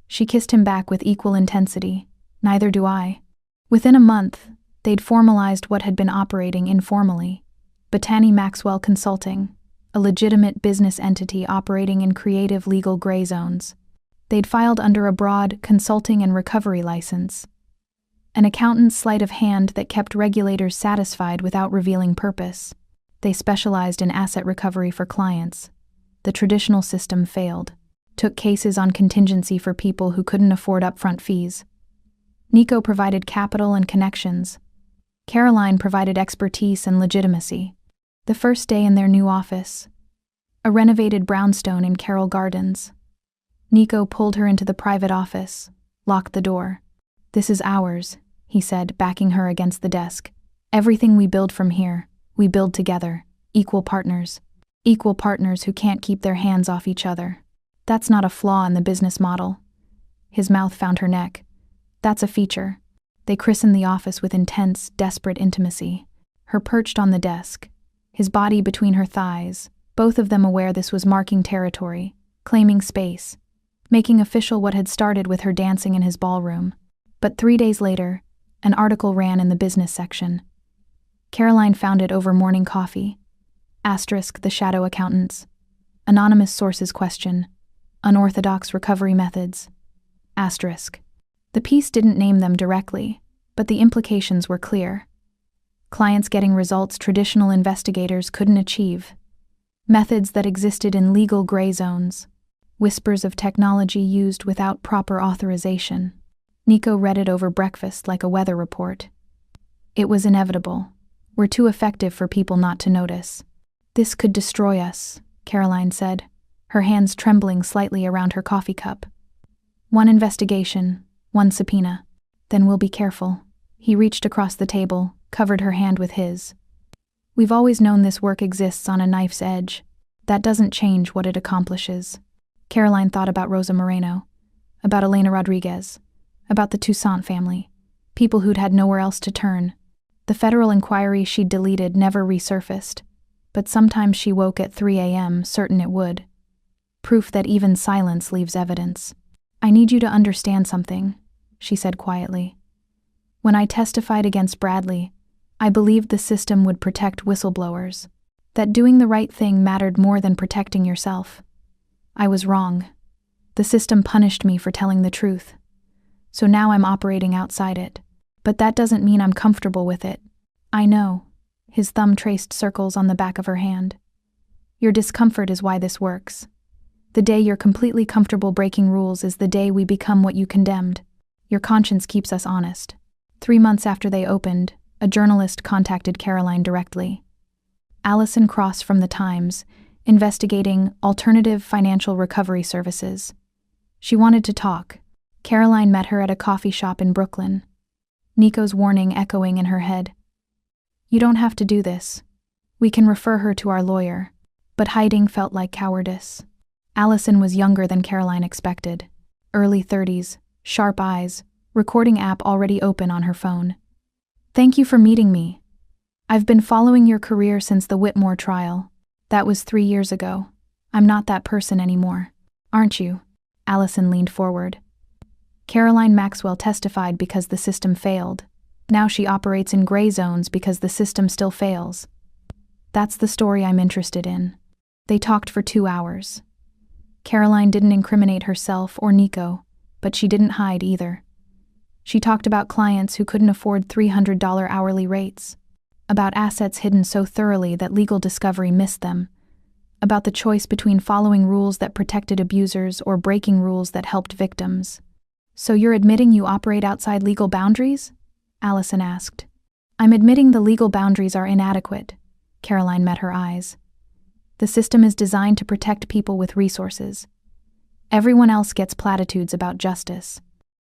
She kissed him back with equal intensity. Neither do I. Within a month, they'd formalized what had been operating informally. Botany Maxwell Consulting, a legitimate business entity operating in creative legal gray zones. They'd filed under a broad consulting and recovery license. An accountant's sleight of hand that kept regulators satisfied without revealing purpose. They specialized in asset recovery for clients. The traditional system failed. Took cases on contingency for people who couldn't afford upfront fees. Nico provided capital and connections. Caroline provided expertise and legitimacy. The first day in their new office, a renovated brownstone in Carroll Gardens. Nico pulled her into the private office, locked the door. "This is ours," he said, backing her against the desk. "Everything we build from here, we build together, equal partners. Equal partners who can't keep their hands off each other. That's not a flaw in the business model." His mouth found her neck. "That's a feature." They christened the office with intense, desperate intimacy. Her perched on the desk, his body between her thighs, both of them aware this was marking territory, claiming space, making official what had started with her dancing in his ballroom. But 3 days later, an article ran in the business section. Caroline found it over morning coffee. Asterisk the shadow accountants. Anonymous sources question. Unorthodox recovery methods. Asterisk. The piece didn't name them directly, but the implications were clear. Clients getting results traditional investigators couldn't achieve. Methods that existed in legal gray zones. Whispers of technology used without proper authorization. Nico read it over breakfast like a weather report. It was inevitable. We're too effective for people not to notice. "This could destroy us," Caroline said, her hands trembling slightly around her coffee cup. "One investigation, one subpoena. Then we'll be careful." He reached across the table, covered her hand with his. "We've always known this work exists on a knife's edge. That doesn't change what it accomplishes." Caroline thought about Rosa Moreno, about Elena Rodriguez, about the Toussaint family, people who'd had nowhere else to turn. The federal inquiry she'd deleted never resurfaced, but sometimes she woke at 3 a.m. certain it would. Proof that even silence leaves evidence. "I need you to understand something," she said quietly. "When I testified against Bradley, I believed the system would protect whistleblowers, that doing the right thing mattered more than protecting yourself. I was wrong. The system punished me for telling the truth. So now I'm operating outside it. But that doesn't mean I'm comfortable with it. I know." His thumb traced circles on the back of her hand. "Your discomfort is why this works. The day you're completely comfortable breaking rules is the day we become what you condemned. Your conscience keeps us honest." 3 months after they opened, a journalist contacted Caroline directly. Allison Cross from The Times, investigating alternative financial recovery services. She wanted to talk. Caroline met her at a coffee shop in Brooklyn. Nico's warning echoing in her head. "You don't have to do this. We can refer her to our lawyer." But hiding felt like cowardice. Allison was younger than Caroline expected. Early 30s, sharp eyes, recording app already open on her phone. "Thank you for meeting me. I've been following your career since the Whitmore trial. That was 3 years ago. I'm not that person anymore. Aren't you?" Allison leaned forward. Caroline Maxwell testified because the system failed. Now she operates in gray zones because the system still fails. "That's the story I'm interested in." They talked for 2 hours. Caroline didn't incriminate herself or Nico, but she didn't hide either. She talked about clients who couldn't afford $300 hourly rates, about assets hidden so thoroughly that legal discovery missed them, about the choice between following rules that protected abusers or breaking rules that helped victims. "So you're admitting you operate outside legal boundaries?" Allison asked. "I'm admitting the legal boundaries are inadequate." Caroline met her eyes. "The system is designed to protect people with resources. Everyone else gets platitudes about justice.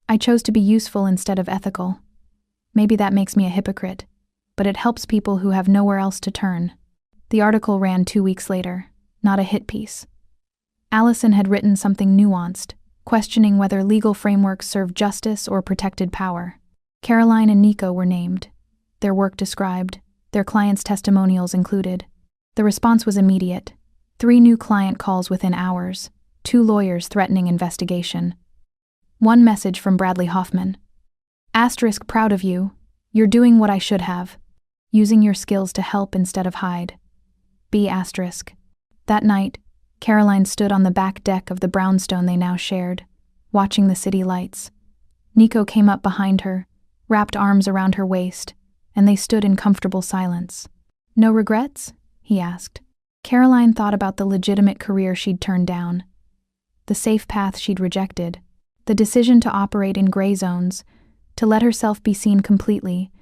I chose to be useful instead of ethical. Maybe that makes me a hypocrite, but it helps people who have nowhere else to turn." The article ran 2 weeks later, not a hit piece. Allison had written something nuanced, questioning whether legal frameworks serve justice or protected power. Caroline and Nico were named, their work described, their clients' testimonials included. The response was immediate. 3 new client calls within hours, 2 lawyers threatening investigation. One message from Bradley Hoffman. Asterisk proud of you. You're doing what I should have. Using your skills to help instead of hide. B asterisk. That night, Caroline stood on the back deck of the brownstone they now shared, watching the city lights. Nico came up behind her, wrapped arms around her waist, and they stood in comfortable silence. No regrets? He asked. Caroline thought about the legitimate career she'd turned down, the safe path she'd rejected, the decision to operate in gray zones, to let herself be seen completely,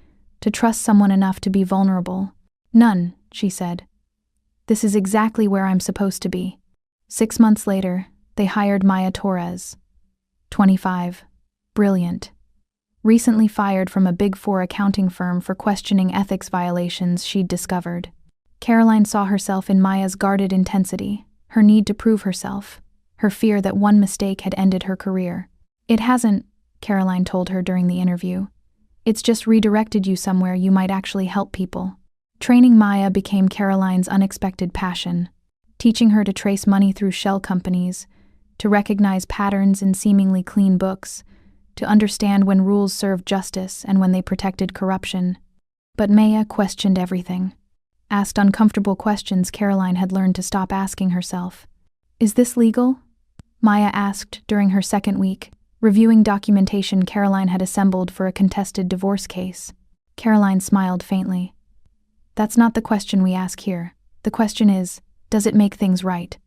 to trust someone enough to be vulnerable. None, she said. This is exactly where I'm supposed to be. 6 months later, they hired Maya Torres. 25. Brilliant. Recently fired from a Big Four accounting firm for questioning ethics violations she'd discovered. Caroline saw herself in Maya's guarded intensity, her need to prove herself, her fear that one mistake had ended her career. It hasn't, Caroline told her during the interview. It's just redirected you somewhere you might actually help people. Training Maya became Caroline's unexpected passion, teaching her to trace money through shell companies, to recognize patterns in seemingly clean books, to understand when rules served justice and when they protected corruption. But Maya questioned everything. Asked uncomfortable questions Caroline had learned to stop asking herself. Is this legal? Maya asked during her second week, reviewing documentation Caroline had assembled for a contested divorce case. Caroline smiled faintly. That's not the question we ask here. The question is, does it make things right?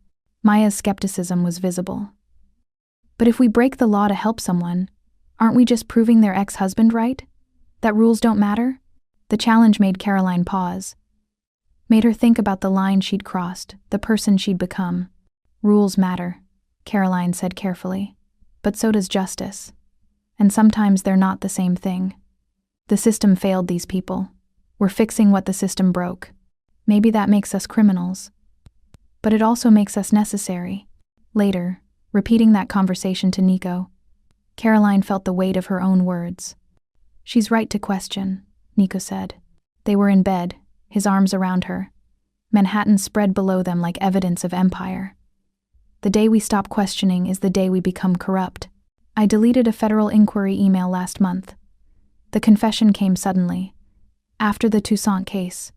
Maya's skepticism was visible. But if we break the law to help someone, aren't we just proving their ex-husband right? That rules don't matter? The challenge made Caroline pause. Made her think about the line she'd crossed, the person she'd become. Rules matter, Caroline said carefully. But so does justice. And sometimes they're not the same thing. The system failed these people. We're fixing what the system broke. Maybe that makes us criminals. But it also makes us necessary. Later, repeating that conversation to Nico, Caroline felt the weight of her own words. She's right to question, Nico said. They were in bed, his arms around her. Manhattan spread below them like evidence of empire. The day we stop questioning is the day we become corrupt. I deleted a federal inquiry email last month. The confession came suddenly. After the Toussaint case,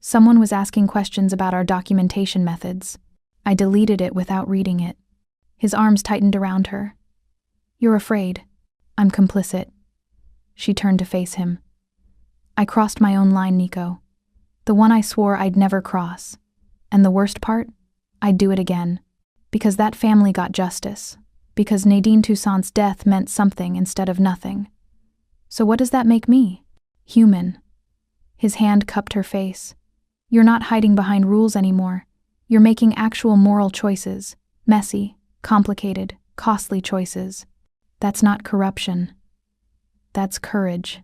someone was asking questions about our documentation methods. I deleted it without reading it. His arms tightened around her. You're afraid. I'm complicit. She turned to face him. I crossed my own line, Nico. The one I swore I'd never cross. And the worst part? I'd do it again. Because that family got justice. Because Nadine Toussaint's death meant something instead of nothing. So what does that make me? Human. His hand cupped her face. You're not hiding behind rules anymore. You're making actual moral choices. Messy, complicated, costly choices. That's not corruption. That's courage.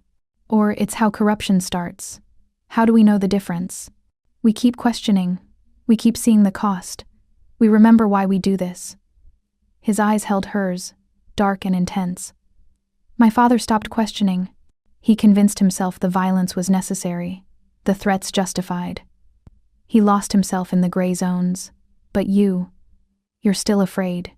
Or it's how corruption starts. How do we know the difference? We keep questioning. We keep seeing the cost. We remember why we do this. His eyes held hers, dark and intense. My father stopped questioning. He convinced himself the violence was necessary, the threats justified. He lost himself in the gray zones. But you're still afraid.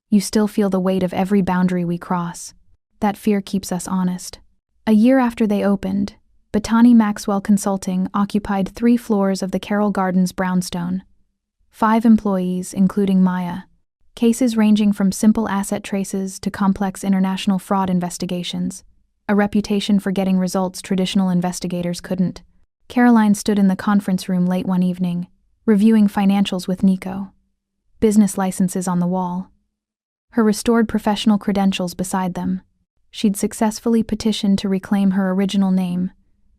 You still feel the weight of every boundary we cross. That fear keeps us honest. A year after they opened, Bettany Maxwell Consulting occupied 3 floors of the Carroll Gardens brownstone. 5 employees, including Maya. Cases ranging from simple asset traces to complex international fraud investigations. A reputation for getting results traditional investigators couldn't. Caroline stood in the conference room late one evening, reviewing financials with Nico. Business licenses on the wall. Her restored professional credentials beside them. She'd successfully petitioned to reclaim her original name,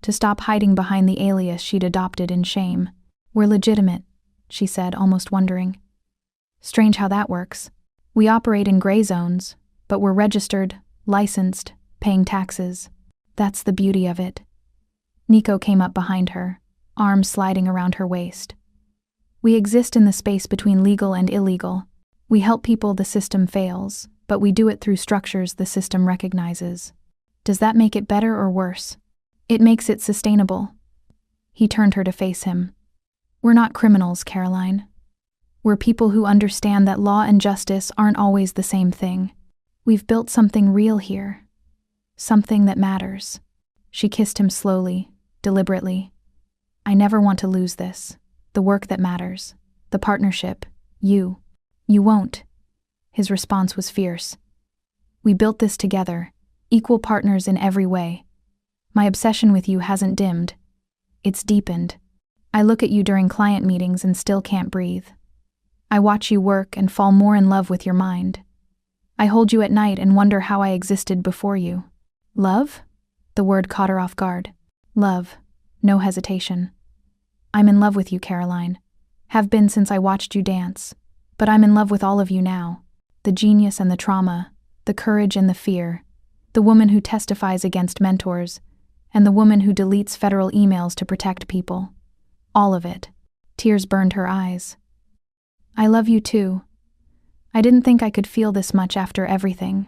to stop hiding behind the alias she'd adopted in shame. We're legitimate, she said, almost wondering. Strange how that works. We operate in gray zones, but we're registered, licensed, paying taxes. That's the beauty of it. Nico came up behind her, arms sliding around her waist. We exist in the space between legal and illegal. We help people the system fails, but we do it through structures the system recognizes. Does that make it better or worse? It makes it sustainable. He turned her to face him. We're not criminals, Caroline. We're people who understand that law and justice aren't always the same thing. We've built something real here. Something that matters. She kissed him slowly, deliberately. I never want to lose this. The work that matters. The partnership. You. You won't. His response was fierce. We built this together, equal partners in every way. My obsession with you hasn't dimmed. It's deepened. I look at you during client meetings and still can't breathe. I watch you work and fall more in love with your mind. I hold you at night and wonder how I existed before you. Love? The word caught her off guard. Love. No hesitation. I'm in love with you, Caroline. Have been since I watched you dance. But I'm in love with all of you now. The genius and the trauma, the courage and the fear, the woman who testifies against mentors, and the woman who deletes federal emails to protect people. All of it. Tears burned her eyes. I love you too. I didn't think I could feel this much after everything.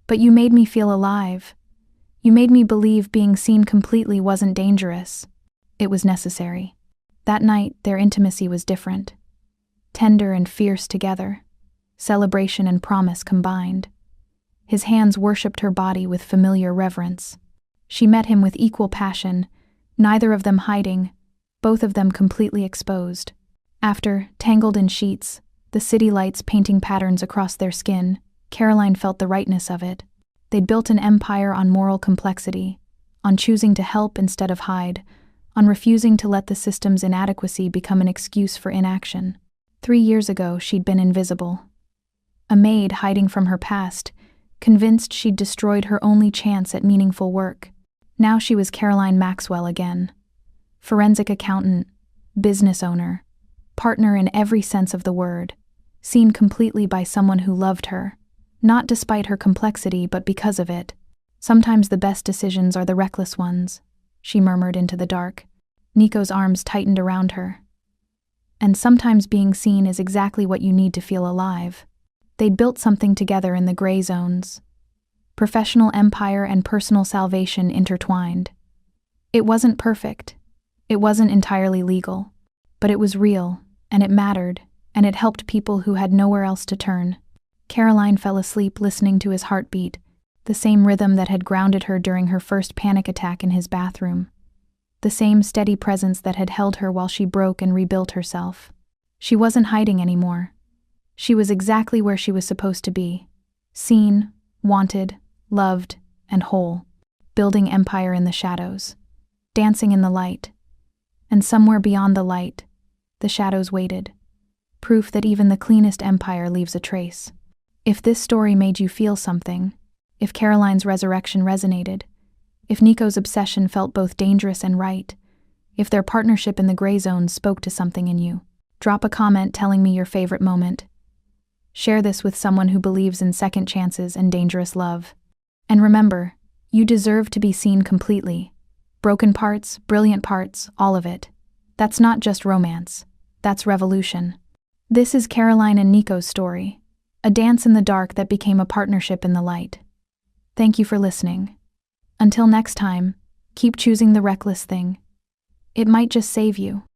But you made me feel alive. You made me believe being seen completely wasn't dangerous. It was necessary. That night, their intimacy was different. Tender and fierce together. Celebration and promise combined. His hands worshipped her body with familiar reverence. She met him with equal passion, neither of them hiding, both of them completely exposed. After, tangled in sheets, the city lights painting patterns across their skin, Caroline felt the rightness of it. They'd built an empire on moral complexity, on choosing to help instead of hide, on refusing to let the system's inadequacy become an excuse for inaction. 3 years ago, she'd been invisible. A maid hiding from her past, convinced she'd destroyed her only chance at meaningful work. Now she was Caroline Maxwell again. Forensic accountant, business owner, partner in every sense of the word, seen completely by someone who loved her, not despite her complexity but because of it. Sometimes the best decisions are the reckless ones, she murmured into the dark. Nico's arms tightened around her. And sometimes being seen is exactly what you need to feel alive. They'd built something together in the gray zones. Professional empire and personal salvation intertwined. It wasn't perfect. It wasn't entirely legal. But it was real, and it mattered, and it helped people who had nowhere else to turn. Caroline fell asleep listening to his heartbeat, the same rhythm that had grounded her during her first panic attack in his bathroom. The same steady presence that had held her while she broke and rebuilt herself. She wasn't hiding anymore. She was exactly where she was supposed to be. Seen, wanted, loved, and whole. Building empire in the shadows. Dancing in the light. And somewhere beyond the light, the shadows waited. Proof that even the cleanest empire leaves a trace. If this story made you feel something, if Caroline's resurrection resonated, if Nico's obsession felt both dangerous and right, if their partnership in the gray zone spoke to something in you, drop a comment telling me your favorite moment. Share this with someone who believes in second chances and dangerous love. And remember, you deserve to be seen completely. Broken parts, brilliant parts, all of it. That's not just romance. That's revolution. This is Caroline and Nico's story. A dance in the dark that became a partnership in the light. Thank you for listening. Until next time, keep choosing the reckless thing. It might just save you.